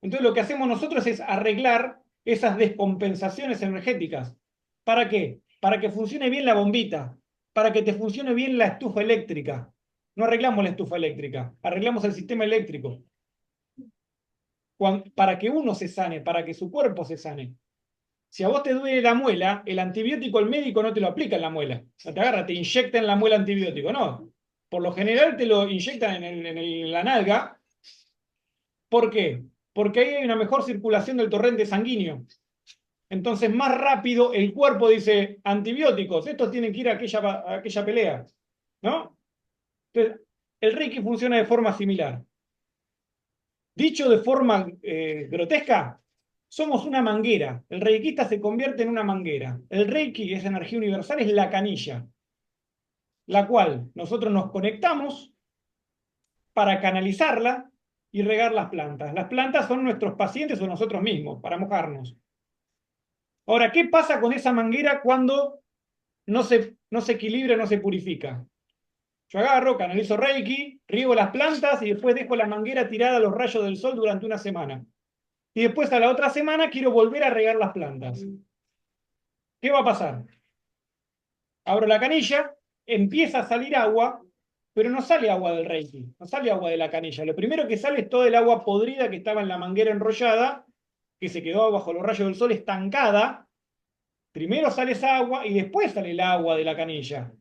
Entonces lo que hacemos nosotros es arreglar esas descompensaciones energéticas. ¿Para qué? Para que funcione bien la bombita, para que te funcione bien la estufa eléctrica. No arreglamos la estufa eléctrica, arreglamos el sistema eléctrico. Para que uno se sane, para que su cuerpo se sane. Si a vos te duele la muela, el antibiótico el médico no te lo aplica en la muela. No te agarra, te inyecta en la muela antibiótico. No. Por lo general te lo inyectan en la nalga. ¿Por qué? Porque ahí hay una mejor circulación del torrente sanguíneo. Entonces, más rápido el cuerpo dice, antibióticos, estos tienen que ir a aquella pelea. ¿No? Entonces, el Reiki funciona de forma similar. Dicho de forma grotesca, somos una manguera. El reikista se convierte en una manguera. El Reiki, esa energía universal, es la canilla, la cual nosotros nos conectamos para canalizarla y regar las plantas. Las plantas son nuestros pacientes o nosotros mismos, para mojarnos. Ahora, ¿qué pasa con esa manguera cuando no se equilibra, no se purifica? Yo agarro, canalizo Reiki, riego las plantas y después dejo la manguera tirada a los rayos del sol durante una semana. Y después a la otra semana quiero volver a regar las plantas. ¿Qué va a pasar? Abro la canilla, empieza a salir agua, pero no sale agua del Reiki, no sale agua de la canilla. Lo primero que sale es todo el agua podrida que estaba en la manguera enrollada, que se quedó bajo los rayos del sol estancada. Primero sale esa agua y después sale el agua de la canilla.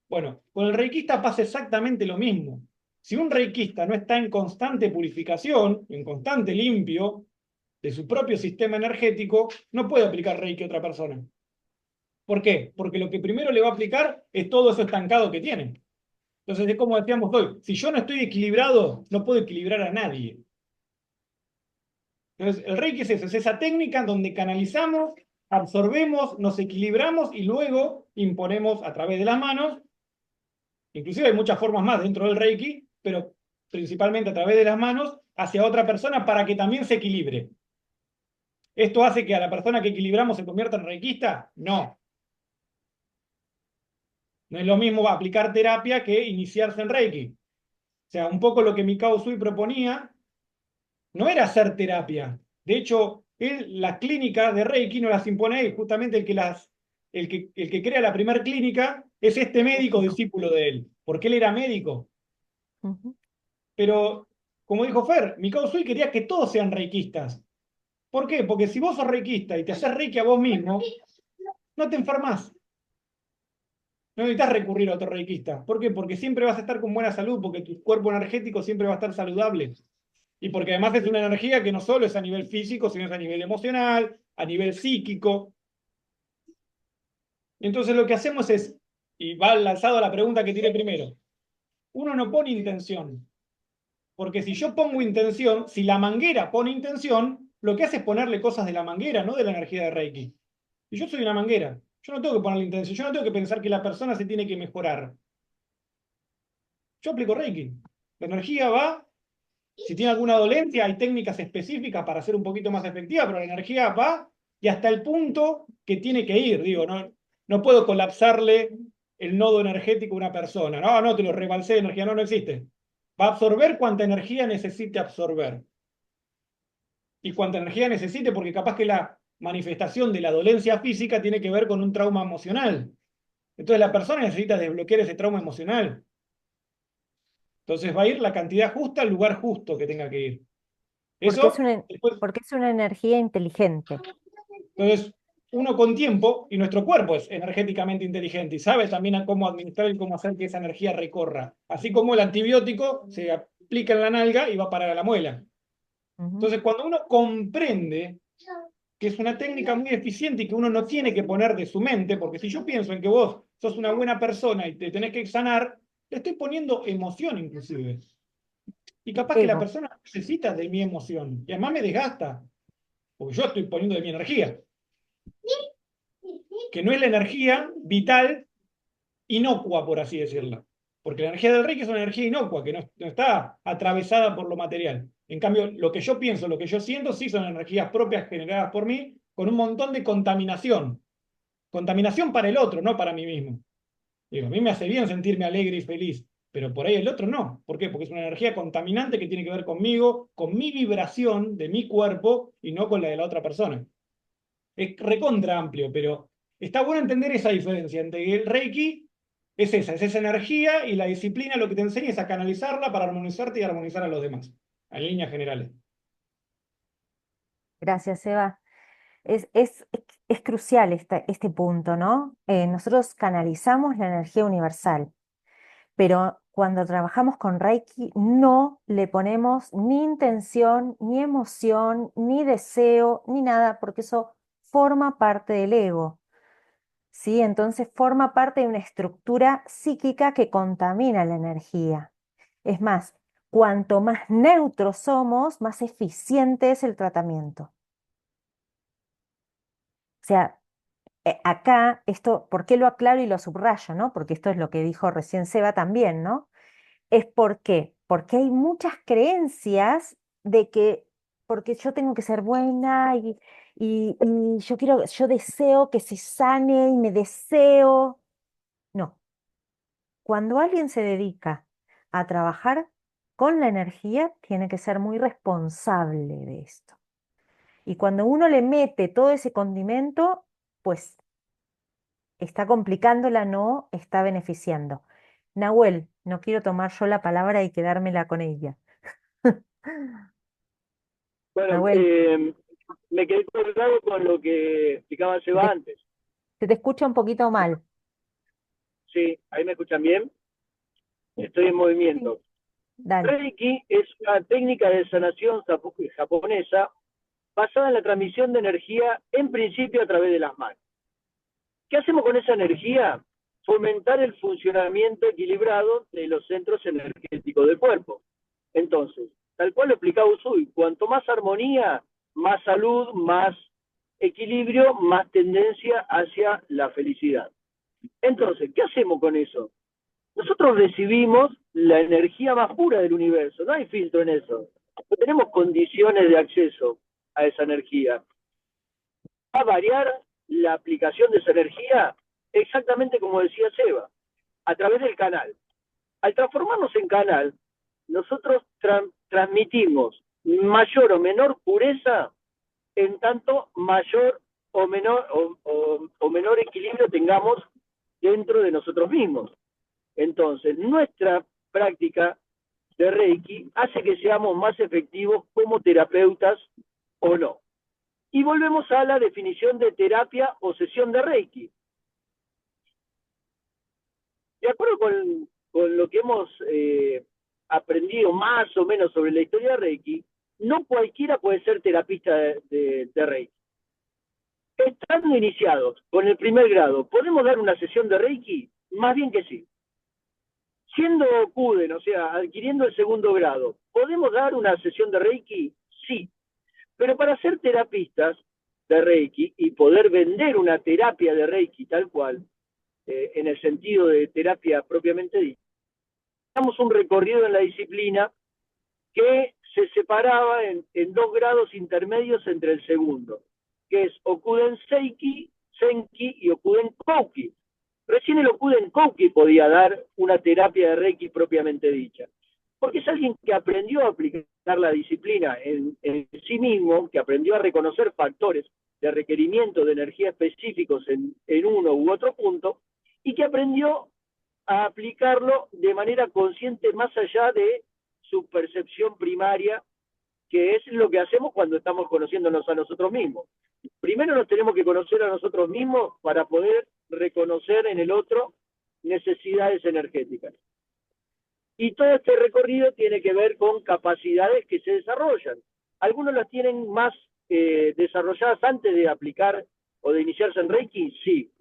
Bueno, con el reikista pasa exactamente lo mismo. Si un reikista no está en constante purificación, en constante limpio de su propio sistema energético, no puede aplicar reiki a otra persona. ¿Por qué? Porque lo que primero le va a aplicar es todo eso estancado que tiene. Entonces, es como decíamos hoy, si yo no estoy equilibrado, no puedo equilibrar a nadie. Entonces, el reiki es eso, es esa técnica donde canalizamos, absorbemos, nos equilibramos y luego imponemos a través de las manos. Inclusive hay muchas formas más dentro del reiki, pero principalmente a través de las manos, hacia otra persona para que también se equilibre. ¿Esto hace que a la persona que equilibramos se convierta en reikista? No. No es lo mismo aplicar terapia que iniciarse en Reiki. O sea, un poco lo que Mikao Usui proponía no era hacer terapia. De hecho, él las clínicas de Reiki no las impone él. Justamente el que crea la primera clínica es este médico discípulo de él, porque él era médico. Ujú. Pero, como dijo Fer, Mikao Usui quería que todos sean reikistas. ¿Por qué? Porque si vos sos reikista y te haces reiki a vos mismo, no te enfermas. No necesitas recurrir a otro reikista. ¿Por qué? Porque siempre vas a estar con buena salud, porque tu cuerpo energético siempre va a estar saludable. Y porque además es una energía que no solo es a nivel físico, sino es a nivel emocional, a nivel psíquico. Y entonces lo que hacemos es, y va lanzado a la pregunta que tiré primero, uno no pone intención. Porque si yo pongo intención, si la manguera pone intención, lo que hace es ponerle cosas de la manguera, no de la energía de Reiki. Y yo soy una manguera. Yo no tengo que ponerle intención. Yo no tengo que pensar que la persona se tiene que mejorar. Yo aplico Reiki. La energía va. Si tiene alguna dolencia, hay técnicas específicas para hacer un poquito más efectiva, pero la energía va y hasta el punto que tiene que ir. Digo, no puedo colapsarle el nodo energético a una persona. No, te lo rebalsé de energía. No, no existe. Va a absorber cuanta energía necesite absorber. Y cuanta energía necesite, porque capaz que la manifestación de la dolencia física tiene que ver con un trauma emocional. Entonces la persona necesita desbloquear ese trauma emocional. Entonces va a ir la cantidad justa al lugar justo que tenga que ir. Porque es Eso, después, porque es una energía inteligente. entonces, uno con tiempo, y nuestro cuerpo es energéticamente inteligente y sabe también a cómo administrar y cómo hacer que esa energía recorra. Así como el antibiótico se aplica en la nalga y va a parar a la muela. Ujú. Entonces, cuando uno comprende que es una técnica muy eficiente y que uno no tiene que poner de su mente, porque si yo pienso en que vos sos una buena persona y te tenés que sanar, le estoy poniendo emoción inclusive. Y capaz que la Ego. persona necesita de mi emoción y además me desgasta, porque yo estoy poniendo de mi energía, que no es la energía vital inocua, por así decirlo. Porque la energía del Reiki es una energía inocua, que no está atravesada por lo material. En cambio, lo que yo pienso, lo que yo siento, sí son energías propias generadas por mí, con un montón de contaminación. Contaminación para el otro, no para mí mismo. Digo, a mí me hace bien sentirme alegre y feliz, pero por ahí el otro no. ¿Por qué? Porque es una energía contaminante que tiene que ver conmigo, con mi vibración de mi cuerpo y no con la de la otra persona. Es recontra amplio, pero está bueno entender esa diferencia entre el Reiki es esa energía y la disciplina lo que te enseña es a canalizarla para armonizarte y armonizar a los demás, en líneas generales. Gracias, Eva. Es crucial este punto, ¿no? Nosotros canalizamos la energía universal, pero cuando trabajamos con Reiki no le ponemos ni intención, ni emoción, ni deseo, ni nada, porque eso forma parte del ego, ¿sí? Entonces forma parte de una estructura psíquica que contamina la energía. Es más, cuanto más neutros somos, más eficiente es el tratamiento. O sea, acá, esto, ¿por qué lo aclaro y lo subrayo, no? Porque esto es lo que dijo recién Seba también, ¿no? Es porque hay muchas creencias de que, porque yo tengo que ser buena y yo deseo que se sane y me deseo. No, cuando alguien se dedica a trabajar con la energía, tiene que ser muy responsable de esto. Y cuando uno le mete todo ese condimento, pues está complicándola, no está beneficiando. Nahuel, no quiero tomar yo la palabra y quedármela con ella. Bueno, Nahuel, me quedé colgado con lo que explicaba se Seba te, antes. se te escucha un poquito mal. Sí, ahí me escuchan bien. Estoy en Sí. movimiento. Dale. Reiki es una técnica de sanación japonesa basada en la transmisión de energía, en principio a través de las manos. ¿Qué hacemos con esa energía? Fomentar el funcionamiento equilibrado de los centros energéticos del cuerpo. Entonces, tal cual lo explicaba Usui, cuanto más armonía, más salud, más equilibrio, más tendencia hacia la felicidad. Entonces, ¿qué hacemos con eso? Nosotros recibimos la energía más pura del universo, no hay filtro en eso. No tenemos condiciones de acceso a esa energía. Va a variar la aplicación de esa energía exactamente como decía Seba. a través del canal. Al transformarnos en canal, nosotros transmitimos mayor o menor pureza en tanto mayor o menor equilibrio tengamos dentro de nosotros mismos. Entonces, nuestra práctica de Reiki hace que seamos más efectivos como terapeutas o no. Y volvemos a la definición de terapia o sesión de Reiki. De acuerdo con lo que hemos aprendido más o menos sobre la historia de Reiki, no cualquiera puede ser terapista de Reiki. Estando iniciados con el primer grado, ¿podemos dar una sesión de Reiki? Más bien que sí. Siendo Kuden, o sea, adquiriendo el segundo grado, ¿podemos dar una sesión de Reiki? Sí. Pero para ser terapistas de Reiki y poder vender una terapia de Reiki tal cual, en el sentido de terapia propiamente dicha, damos un recorrido en la disciplina que se separaba en 2 grados intermedios entre el segundo, que es Okuden Seiki, Senki y Okuden Kouki. Recién el Okuden Kouki podía dar una terapia de Reiki propiamente dicha, porque es alguien que aprendió a aplicar la disciplina en sí mismo, que aprendió a reconocer factores de requerimiento de energía específicos en uno u otro punto, y que aprendió a aplicarlo de manera consciente más allá de su percepción primaria, que es lo que hacemos cuando estamos conociéndonos a nosotros mismos. Primero nos tenemos que conocer a nosotros mismos para poder reconocer en el otro necesidades energéticas. Y todo este recorrido tiene que ver con capacidades que se desarrollan. Algunos las tienen más desarrolladas antes de aplicar o de iniciarse en Reiki, sí.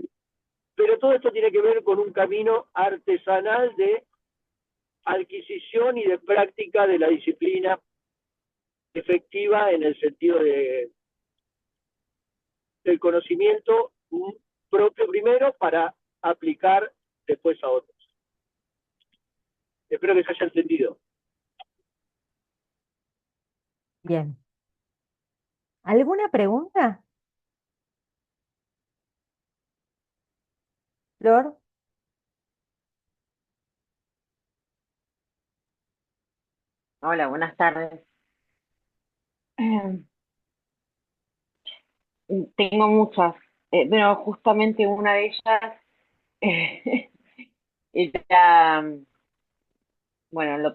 Pero todo esto tiene que ver con un camino artesanal de adquisición y de práctica de la disciplina efectiva en el sentido del conocimiento propio primero para aplicar después a otros. Espero que se haya entendido. Bien. ¿Alguna pregunta, Flor? Hola, buenas tardes. Tengo muchas, pero justamente una de ellas era, bueno,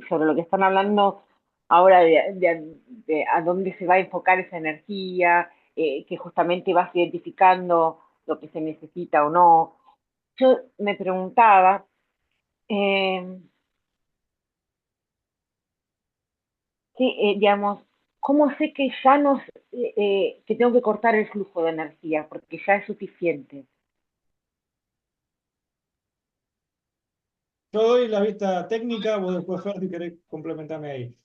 sobre lo que están hablando ahora de a dónde se va a enfocar esa energía, que justamente vas identificando lo que se necesita o no. Yo me preguntaba, eh, digamos, ¿cómo sé que ya no, que tengo que cortar el flujo de energía porque ya es suficiente? Yo doy la vista técnica, vos después, Fer, si querés complementarme ahí.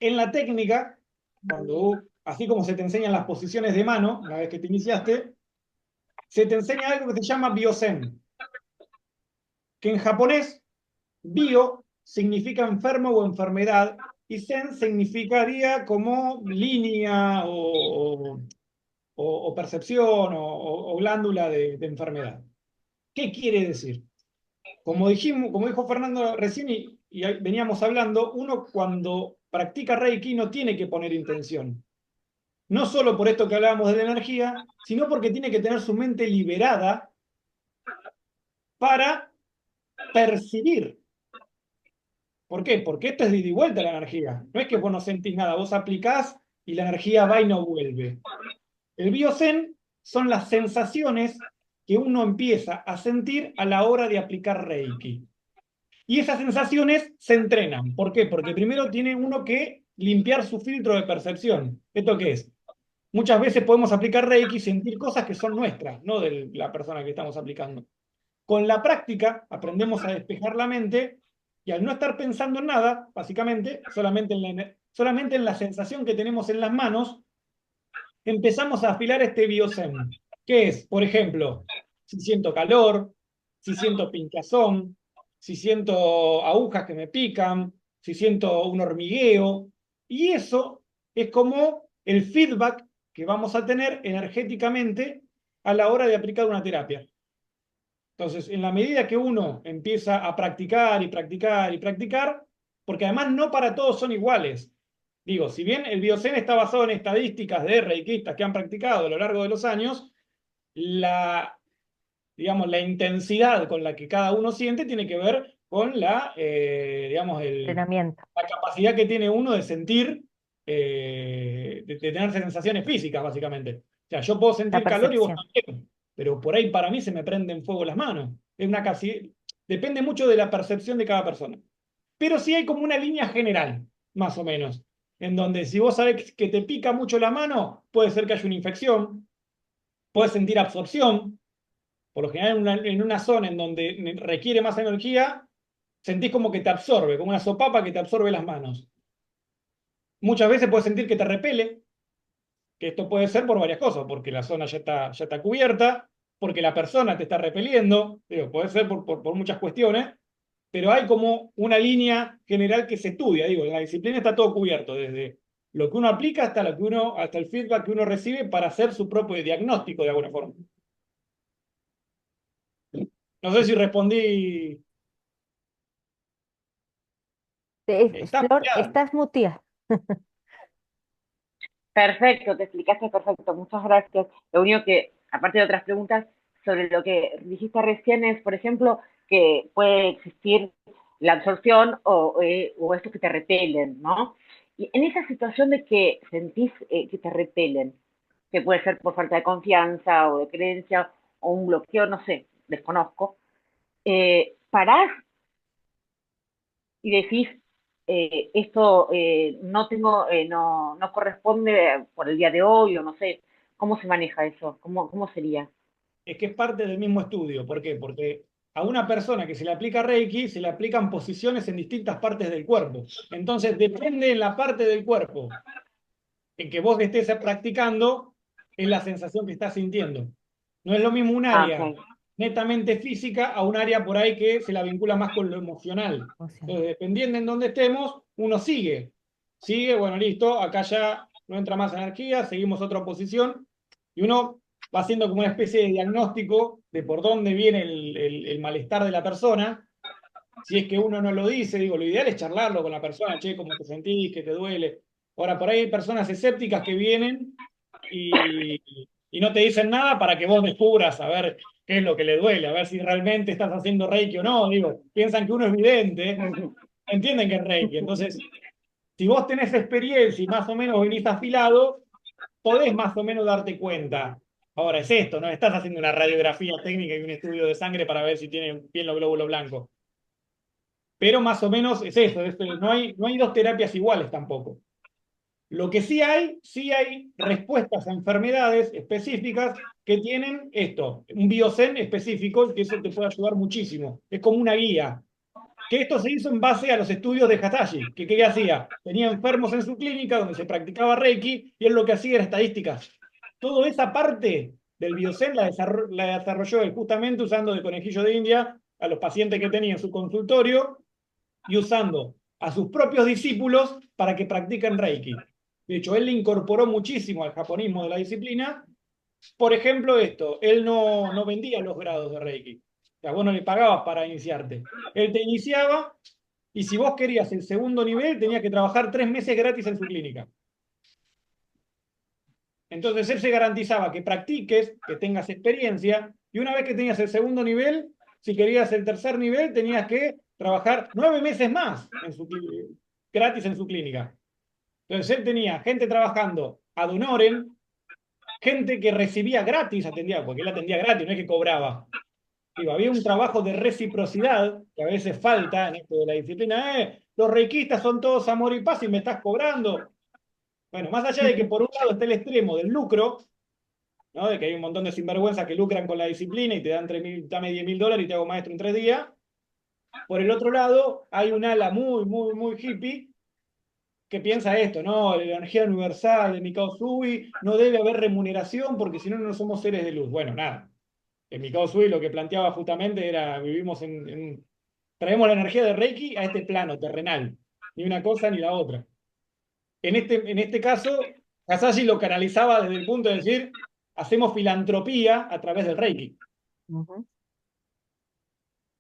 En la técnica, así como se te enseñan las posiciones de mano, una vez que te iniciaste, se te enseña algo que se llama Biosen, que en japonés, bio significa enfermo o enfermedad, y sen significaría como línea o percepción o glándula de enfermedad. ¿Qué quiere decir? Como dijo Fernando recién y veníamos hablando, uno cuando practica Reiki no tiene que poner intención. No solo por esto que hablábamos de la energía, sino porque tiene que tener su mente liberada para percibir. ¿Por qué? Porque esto es de ida y vuelta la energía. No es que vos no sentís nada, vos aplicás y la energía va y no vuelve. El Biosen son las sensaciones que uno empieza a sentir a la hora de aplicar Reiki. Y esas sensaciones se entrenan. ¿Por qué? Porque primero tiene uno que limpiar su filtro de percepción. ¿Esto qué es? Muchas veces podemos aplicar Reiki y sentir cosas que son nuestras, no de la persona que estamos aplicando. Con la práctica aprendemos a despejar la mente y al no estar pensando en nada, básicamente, solamente en la sensación que tenemos en las manos, empezamos a afilar este Biosen. ¿Qué es? Por ejemplo, si siento calor, si siento pinchazón, si siento agujas que me pican, si siento un hormigueo. Y eso es como el feedback que vamos a tener energéticamente a la hora de aplicar una terapia. Entonces, en la medida que uno empieza a practicar y practicar y practicar, porque además no para todos son iguales. Digo, si bien el Biosen está basado en estadísticas de reikistas que han practicado a lo largo de los años, digamos, la intensidad con la que cada uno siente tiene que ver con digamos, Entrenamiento. la capacidad que tiene uno de sentir, de tener sensaciones físicas, básicamente. O sea, yo puedo La sentir calor y vos percepción. también, pero por ahí para mí se me prenden fuego las manos. Depende mucho de la percepción de cada persona. Pero sí hay como una línea general, más o menos, en donde si vos sabés que te pica mucho la mano, puede ser que haya una infección, puedes sentir absorción. Por lo general, en una zona en donde requiere más energía, sentís como que te absorbe, como una sopapa que te absorbe las manos. Muchas veces puedes sentir que te repele, que esto puede ser por varias cosas, porque la zona ya está cubierta, porque la persona te está repeliendo, digo, puede ser por muchas cuestiones, pero hay como una línea general que se estudia, digo, en la disciplina está todo cubierto, desde lo que uno aplica hasta el feedback que uno recibe para hacer su propio diagnóstico de alguna forma. No sé si respondí. Está Flor, muteada. estás muteada. Perfecto, te explicaste perfecto, muchas gracias. Lo único que, aparte de otras preguntas, sobre lo que dijiste recién es, por ejemplo, que puede existir la absorción o estos que te repelen, ¿no? Y en esa situación de que sentís que te repelen, que puede ser por falta de confianza o de creencia o un bloqueo, no sé, desconozco, parás y decís, esto no tengo, no corresponde por el día de hoy, o no sé, ¿cómo se maneja eso? ¿Cómo sería? Es que es parte del mismo estudio. ¿Por qué? Porque a una persona que se le aplica Reiki, se le aplican posiciones en distintas partes del cuerpo. Entonces, depende en la parte del cuerpo en que vos estés practicando, es la sensación que estás sintiendo. No es lo mismo un Ah, área ok. netamente física a un área por ahí que se la vincula más con lo emocional. Entonces, dependiendo en dónde estemos, uno sigue. Sigue, bueno, listo, acá ya no entra más energía, seguimos otra posición, y uno va haciendo como una especie de diagnóstico de por dónde viene el malestar de la persona. Si es que uno no lo dice, digo, lo ideal es charlarlo con la persona, che, cómo te sentís, qué te duele. Ahora, por ahí hay personas escépticas que vienen y, y no te dicen nada para que vos descubras a ver qué es lo que le duele, a ver si realmente estás haciendo Reiki o no. Digo, piensan que uno es vidente, entienden que es Reiki. Entonces, si vos tenés experiencia y más o menos venís afilado, podés más o menos darte cuenta. Ahora es esto, no estás haciendo una radiografía técnica y un estudio de sangre para ver si tienen bien los glóbulos blancos. Pero más o menos es eso, no hay dos terapias iguales tampoco. Lo que sí hay respuestas a enfermedades específicas que tienen esto, un biosen específico, que eso te puede ayudar muchísimo. Es como una guía. Que esto se hizo en base a los estudios de Hatashi, que ¿qué hacía? Tenía enfermos en su clínica donde se practicaba Reiki y él lo que hacía era estadísticas. Toda esa parte del biosen la desarrolló él justamente usando de conejillo de India a los pacientes que tenía en su consultorio y usando a sus propios discípulos para que practiquen Reiki. De hecho, él le incorporó muchísimo al japonismo de la disciplina. Por ejemplo, él no vendía los grados de Reiki. O sea, vos no le pagabas para iniciarte. Él te iniciaba y si vos querías el segundo nivel, tenías que trabajar 3 meses gratis en su clínica. Entonces él se garantizaba que practiques, que tengas experiencia, y una vez que tenías el segundo nivel, si querías el tercer nivel, tenías que trabajar 9 meses más gratis en su clínica. Entonces él tenía gente trabajando ad honorem, gente que recibía gratis, atendía, porque él atendía gratis, no es que cobraba. Digo, había un trabajo de reciprocidad que a veces falta en esto de la disciplina. Los reikistas son todos amor y paz y me estás cobrando. Bueno, más allá de que por un lado está el extremo del lucro, ¿no? De que hay un montón de sinvergüenzas que lucran con la disciplina y te dan 3.000, dame $10.000 y te hago maestro en 3 días. Por el otro lado, hay un ala muy, muy, muy hippie que piensa esto, ¿no? La energía universal de Mikao Usui, no debe haber remuneración porque si no, no somos seres de luz. Bueno, nada. En Mikao Usui lo que planteaba justamente era, traemos la energía de Reiki a este plano terrenal. Ni una cosa ni la otra. En este caso, Hasashi lo canalizaba desde el punto de decir, hacemos filantropía a través del Reiki.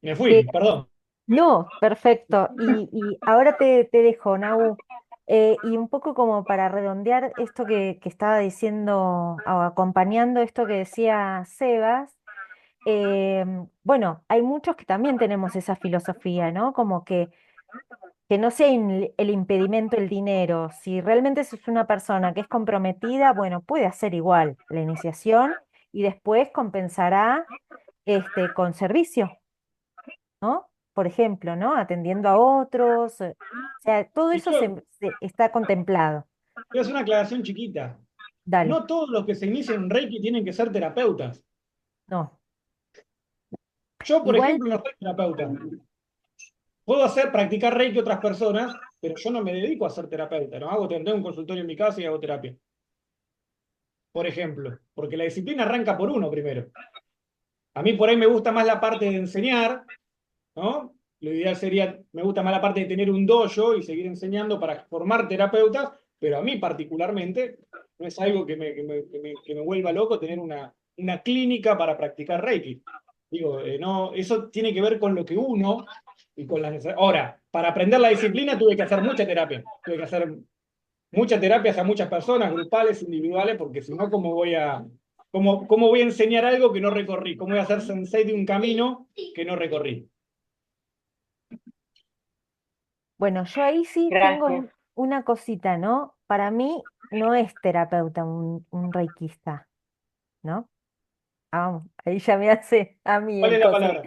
Me Que fui, perdón. no, perfecto. Y ahora te dejo, Nau. Y un poco como para redondear esto que estaba diciendo, o acompañando esto que decía Sebas, bueno, hay muchos que también tenemos esa filosofía, ¿no? Como que no sea el impedimento el dinero. Si realmente sos una persona que es comprometida, bueno, puede hacer igual la iniciación y después compensará con servicio, ¿no? Por ejemplo, ¿no? Atendiendo a otros. O sea, todo Y eso yo se está contemplado. voy a hacer una aclaración chiquita. Dale. No todos los que se inician en Reiki tienen que ser terapeutas. No. Yo, por Igual, ejemplo, no soy terapeuta. Puedo practicar Reiki a otras personas, pero yo no me dedico a ser terapeuta. No hago, tengo un consultorio en mi casa y hago terapia. Por ejemplo, porque la disciplina arranca por uno primero. A mí por ahí me gusta más la parte de enseñar, ¿no? Lo ideal sería, me gusta más la parte de tener un dojo y seguir enseñando para formar terapeutas, pero a mí particularmente no es algo que me vuelva loco tener una clínica para practicar Reiki. Digo, no, eso tiene que ver con lo que uno y con las necesidades. Ahora, para aprender la disciplina tuve que hacer mucha terapia, tuve que hacer muchas terapias a muchas personas, grupales, individuales, porque si no, ¿cómo voy a enseñar algo que no recorrí? ¿Cómo voy a hacer sensei de un camino que no recorrí? bueno, yo ahí sí tengo Gracias. una cosita, ¿no? Para mí no es terapeuta un reikista, ¿no? Ah, ahí ya me hace a mí ¿Cuál el es la coso. palabra?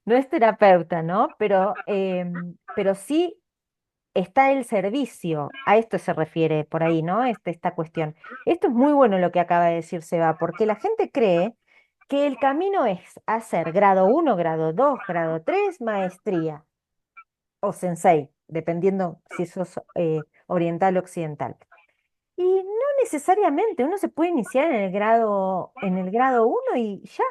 No es terapeuta, ¿no? Pero sí está el servicio. A esto se refiere por ahí, ¿no? Esta cuestión. Esto es muy bueno lo que acaba de decir Seba, porque la gente cree que el camino es hacer grado 1, grado 2, grado 3, maestría o sensei, dependiendo si sos oriental o occidental. Y no necesariamente, uno se puede iniciar en el grado 1 y ya,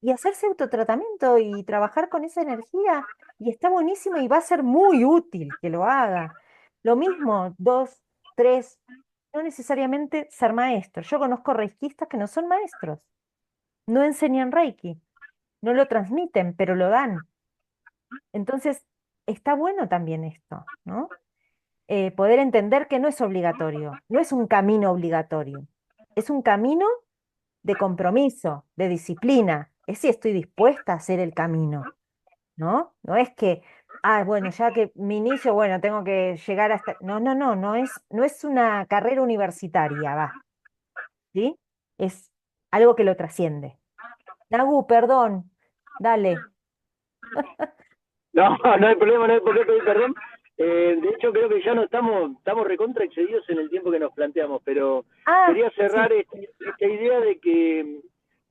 y hacerse autotratamiento y trabajar con esa energía, y está buenísimo y va a ser muy útil que lo haga. Lo mismo, 2, 3, no necesariamente ser maestro. Yo conozco reikistas que no son maestros, no enseñan reiki, no lo transmiten, pero lo dan. Entonces, está bueno también esto, ¿no? Poder entender que no es obligatorio, no es un camino obligatorio, es un camino de compromiso, de disciplina, es si estoy dispuesta a hacer el camino, ¿no? No es que, bueno, ya que mi inicio, bueno, tengo que llegar hasta... No, no, no, no es una carrera universitaria, va, ¿sí? Es algo que lo trasciende. Nagu, perdón, dale. No, no hay problema, no hay por qué pedir perdón. De hecho, creo que ya no estamos recontra excedidos en el tiempo que nos planteamos, pero Ah, quería cerrar sí, esta idea de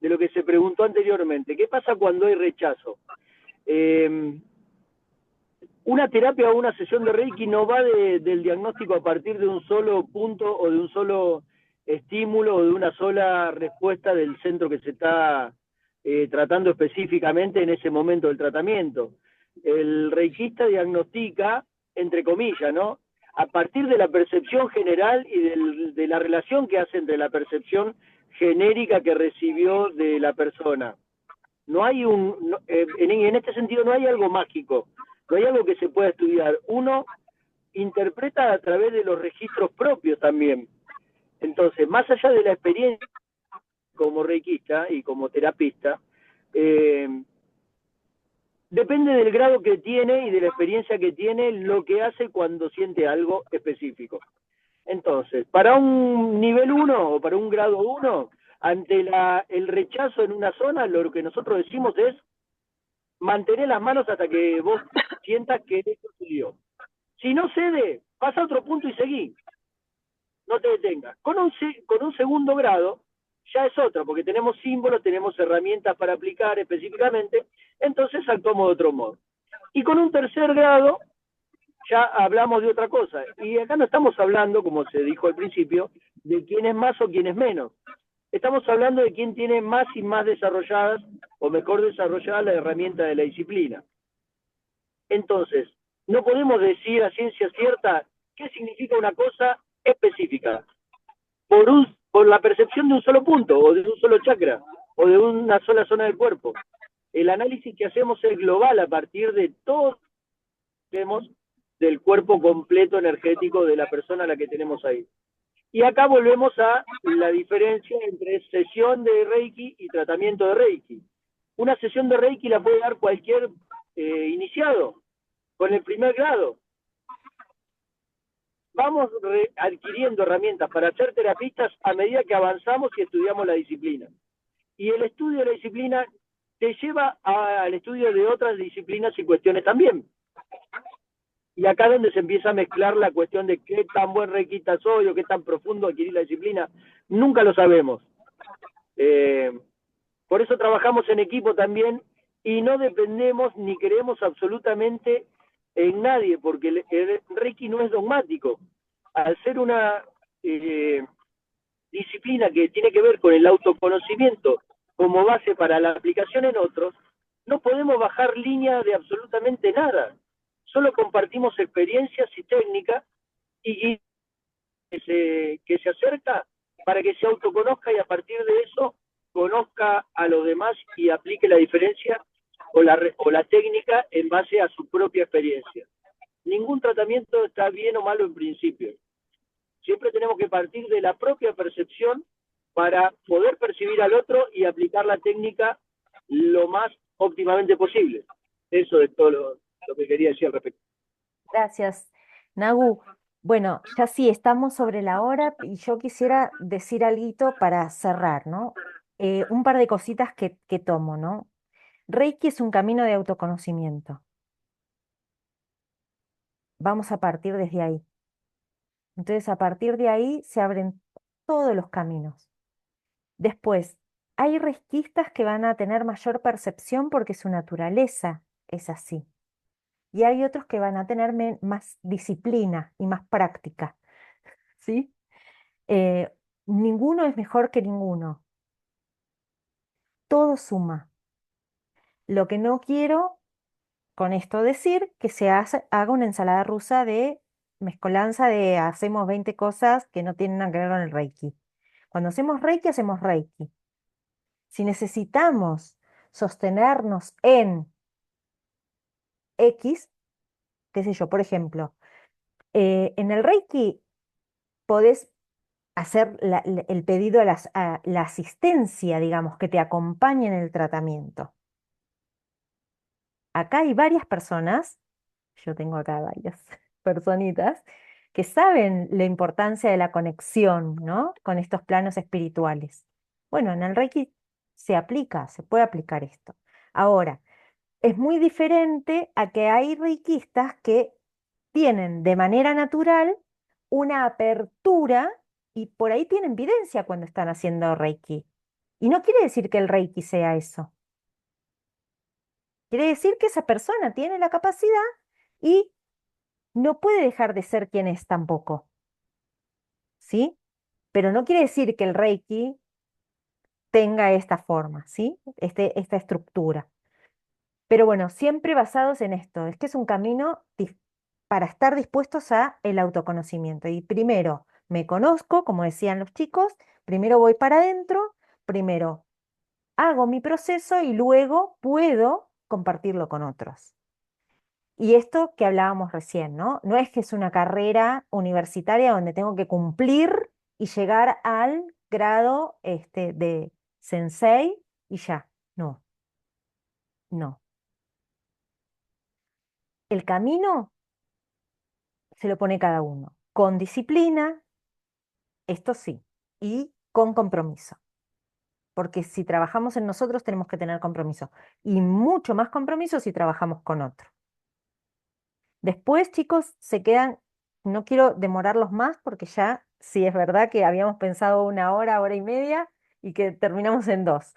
lo que se preguntó anteriormente. ¿Qué pasa cuando hay rechazo? Eh, una terapia o una sesión de Reiki no va del diagnóstico a partir de un solo punto o de un solo estímulo o de una sola respuesta del centro que se está tratando específicamente en ese momento del tratamiento. El reikista diagnostica, entre comillas, ¿no? A partir de la percepción general y de la relación que hace entre la percepción genérica que recibió de la persona. No hay en este sentido no hay algo mágico, no hay algo que se pueda estudiar. Uno interpreta a través de los registros propios también. Entonces, más allá de la experiencia como reikista y como terapista, eh, depende del grado que tiene y de la experiencia que tiene lo que hace cuando siente algo específico. Entonces, para un nivel 1 o para un grado 1, ante el rechazo en una zona, lo que nosotros decimos es mantener las manos hasta que vos sientas que esto sucedió. Si no cede, pasa a otro punto y seguí. No te detengas. Con un segundo grado ya es otro, porque tenemos símbolos, tenemos herramientas para aplicar específicamente, entonces actuamos de otro modo. Y con un tercer grado ya hablamos de otra cosa. Y acá no estamos hablando, como se dijo al principio, de quién es más o quién es menos. Estamos hablando de quién tiene más y más desarrolladas o mejor desarrollada la herramienta de la disciplina. Entonces, no podemos decir a ciencia cierta qué significa una cosa específica por la percepción de un solo punto o de un solo chakra o de una sola zona del cuerpo. El análisis que hacemos es global a partir de todo lo que vemos del cuerpo completo energético de la persona a la que tenemos ahí. Y acá volvemos a la diferencia entre sesión de Reiki y tratamiento de Reiki. Una sesión de Reiki la puede dar cualquier iniciado, con el primer grado. Vamos adquiriendo herramientas para ser terapistas a medida que avanzamos y estudiamos la disciplina. Y el estudio de la disciplina te lleva al estudio de otras disciplinas y cuestiones también. Y acá es donde se empieza a mezclar la cuestión de qué tan buen reikista soy o qué tan profundo adquirir la disciplina. Nunca lo sabemos. Por eso trabajamos en equipo también y no dependemos ni creemos absolutamente en nadie, porque el Reiki no es dogmático. Al ser una disciplina que tiene que ver con el autoconocimiento como base para la aplicación en otros, no podemos bajar línea de absolutamente nada. Solo compartimos experiencias y técnicas y que se acerca para que se autoconozca y a partir de eso conozca a los demás y aplique la diferencia o la técnica en base a su propia experiencia. Ningún tratamiento está bien o malo en principio. Siempre tenemos que partir de la propia percepción para poder percibir al otro y aplicar la técnica lo más óptimamente posible. Eso es todo lo que quería decir al respecto. Gracias, Nagu. Bueno, ya sí, estamos sobre la hora y yo quisiera decir algo para cerrar, ¿no? Un par de cositas que tomo, ¿no? Reiki es un camino de autoconocimiento. Vamos a partir desde ahí. Entonces, a partir de ahí se abren todos los caminos. Después, hay reikistas que van a tener mayor percepción porque su naturaleza es así. Y hay otros que van a tener más disciplina y más práctica, ¿sí? Eh, Ninguno es mejor que ninguno. Todo suma. Lo que no quiero con esto decir que haga una ensalada rusa de mezcolanza de hacemos 20 cosas que no tienen nada que ver con el Reiki. Cuando hacemos Reiki, hacemos Reiki. Si necesitamos sostenernos en X, qué sé yo, por ejemplo, en el Reiki podés hacer el pedido a la asistencia, digamos, que te acompañe en el tratamiento. Acá hay varias personas, yo tengo acá varias personitas, que saben la importancia de la conexión, ¿no? Con estos planos espirituales. Bueno, en el Reiki se puede aplicar esto. Ahora, es muy diferente a que hay reikistas que tienen de manera natural una apertura y por ahí tienen evidencia cuando están haciendo Reiki. Y no quiere decir que el Reiki sea eso. Quiere decir que esa persona tiene la capacidad y no puede dejar de ser quien es tampoco. ¿Sí? Pero no quiere decir que el Reiki tenga esta forma, ¿sí? Esta estructura. Pero bueno, siempre basados en esto, es que es un camino para estar dispuestos a el autoconocimiento. Y primero me conozco, como decían los chicos, primero voy para adentro, primero hago mi proceso y luego puedo compartirlo con otros. Y esto que hablábamos recién, ¿no? No es que es una carrera universitaria donde tengo que cumplir y llegar al grado de sensei y ya. No, no. El camino se lo pone cada uno, con disciplina, esto sí, y con compromiso. Porque si trabajamos en nosotros tenemos que tener compromiso. Y mucho más compromiso si trabajamos con otro. Después, chicos, se quedan, no quiero demorarlos más porque ya, sí es verdad que habíamos pensado una hora, hora y media y que terminamos en 2.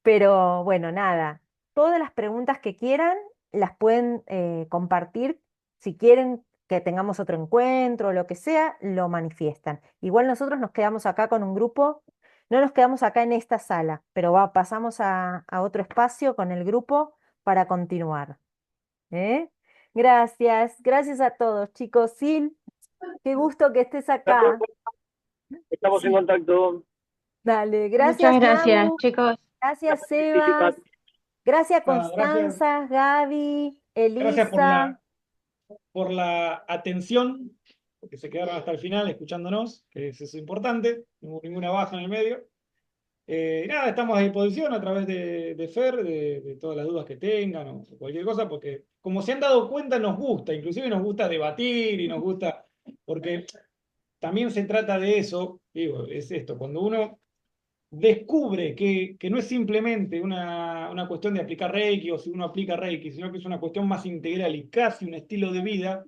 Pero bueno, nada, todas las preguntas que quieran las pueden compartir. Si quieren que tengamos otro encuentro o lo que sea, lo manifiestan. Igual nosotros nos quedamos acá con un grupo, no nos quedamos acá en esta sala, pero pasamos a otro espacio con el grupo para continuar. ¿Eh? Gracias, gracias a todos, chicos. Sil, qué gusto que estés acá. Estamos en Sí, contacto. dale, Muchas gracias, gracias, Nabu. chicos. Gracias, Participar. Sebas. Gracias Nada, gracias, Constanza, Gaby, gracias Elisa. por la atención, porque se quedaron hasta el final escuchándonos, que es eso importante, no hubo ninguna baja en el medio. Nada, estamos a disposición a través de Fer, de todas las dudas que tengan o cualquier cosa, porque como se han dado cuenta, nos gusta, inclusive nos gusta debatir y nos gusta, porque también se trata de eso, digo, es esto, cuando uno descubre que no es simplemente una cuestión de aplicar Reiki o si uno aplica Reiki, sino que es una cuestión más integral y casi un estilo de vida.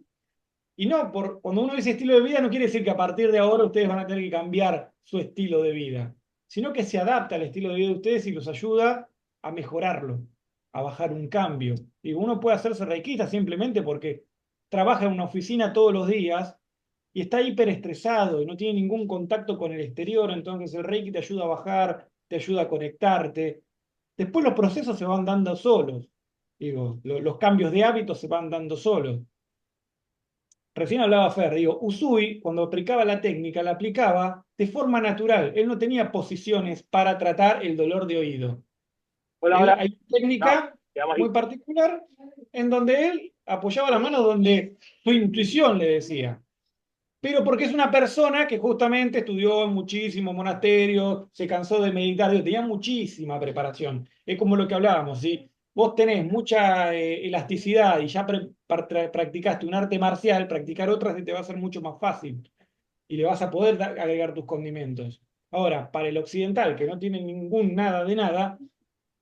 Y no, cuando uno dice estilo de vida no quiere decir que a partir de ahora ustedes van a tener que cambiar su estilo de vida, sino que se adapta al estilo de vida de ustedes y los ayuda a mejorarlo, a bajar un cambio. Y uno puede hacerse reikista simplemente porque trabaja en una oficina todos los días y está hiperestresado y no tiene ningún contacto con el exterior, entonces el Reiki te ayuda a bajar, te ayuda a conectarte. Después los procesos se van dando solos, digo, los cambios de hábitos se van dando solos. Recién hablaba Fer, digo, Usui, cuando aplicaba la técnica, la aplicaba de forma natural. Él no tenía posiciones para tratar el dolor de oído. Hola, hola. Hay una No, técnica quedamos muy ahí. particular en donde él apoyaba la mano donde su intuición le decía. Pero porque es una persona que justamente estudió en muchísimos monasterios, se cansó de meditar, digo, tenía muchísima preparación. Es como lo que hablábamos, ¿sí? Vos tenés mucha elasticidad y ya practicaste un arte marcial, practicar otras te va a ser mucho más fácil y le vas a poder agregar tus condimentos. Ahora, para el occidental, que no tiene ningún nada de nada,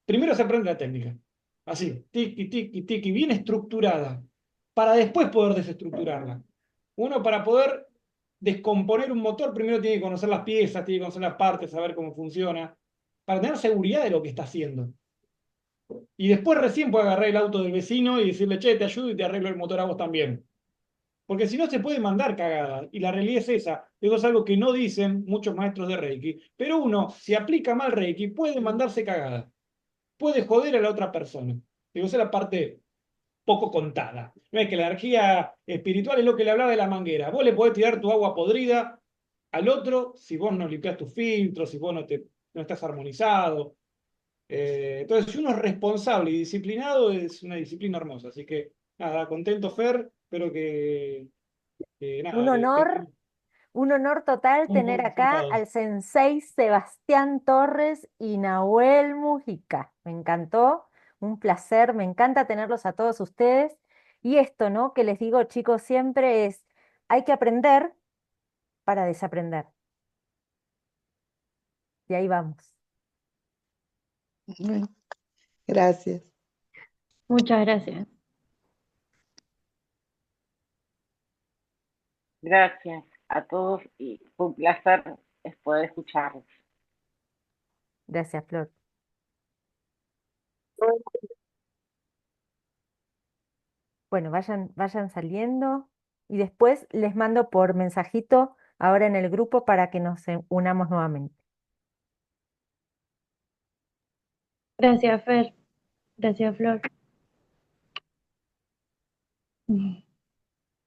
primero se aprende la técnica. Así, tiki, tiki, tiki, bien estructurada, para después poder desestructurarla. Uno para poder descomponer un motor, primero tiene que conocer las piezas, tiene que conocer las partes, saber cómo funciona, para tener seguridad de lo que está haciendo. Y después recién puede agarrar el auto del vecino y decirle, che, te ayudo y te arreglo el motor a vos también. Porque si no se puede mandar cagada. Y la realidad es esa. Eso es algo que no dicen muchos maestros de Reiki. Pero uno, si aplica mal Reiki, puede mandarse cagada. Puede joder a la otra persona. Digo, esa es la parte poco contada. No es que la energía espiritual es lo que le hablaba de la manguera. Vos le podés tirar tu agua podrida al otro si vos no limpias tus filtros, si vos no estás armonizado. Entonces, si uno es responsable y disciplinado, es una disciplina hermosa. Así que, nada, contento, Fer. Espero Un nada, honor, un honor total muy tener buenos acá resultados. al sensei Sebastián Torres y Nahuel Mujica. Me encantó, un placer, me encanta tenerlos a todos ustedes. Y esto, ¿no? Que les digo, chicos, siempre es, hay que aprender para desaprender. Y ahí vamos. Bueno, gracias. Muchas gracias. Gracias a todos y fue un placer poder escucharlos. Gracias, Flor. Bueno, vayan saliendo y después les mando por mensajito ahora en el grupo para que nos unamos nuevamente. Gracias, Fer. Gracias, Flor.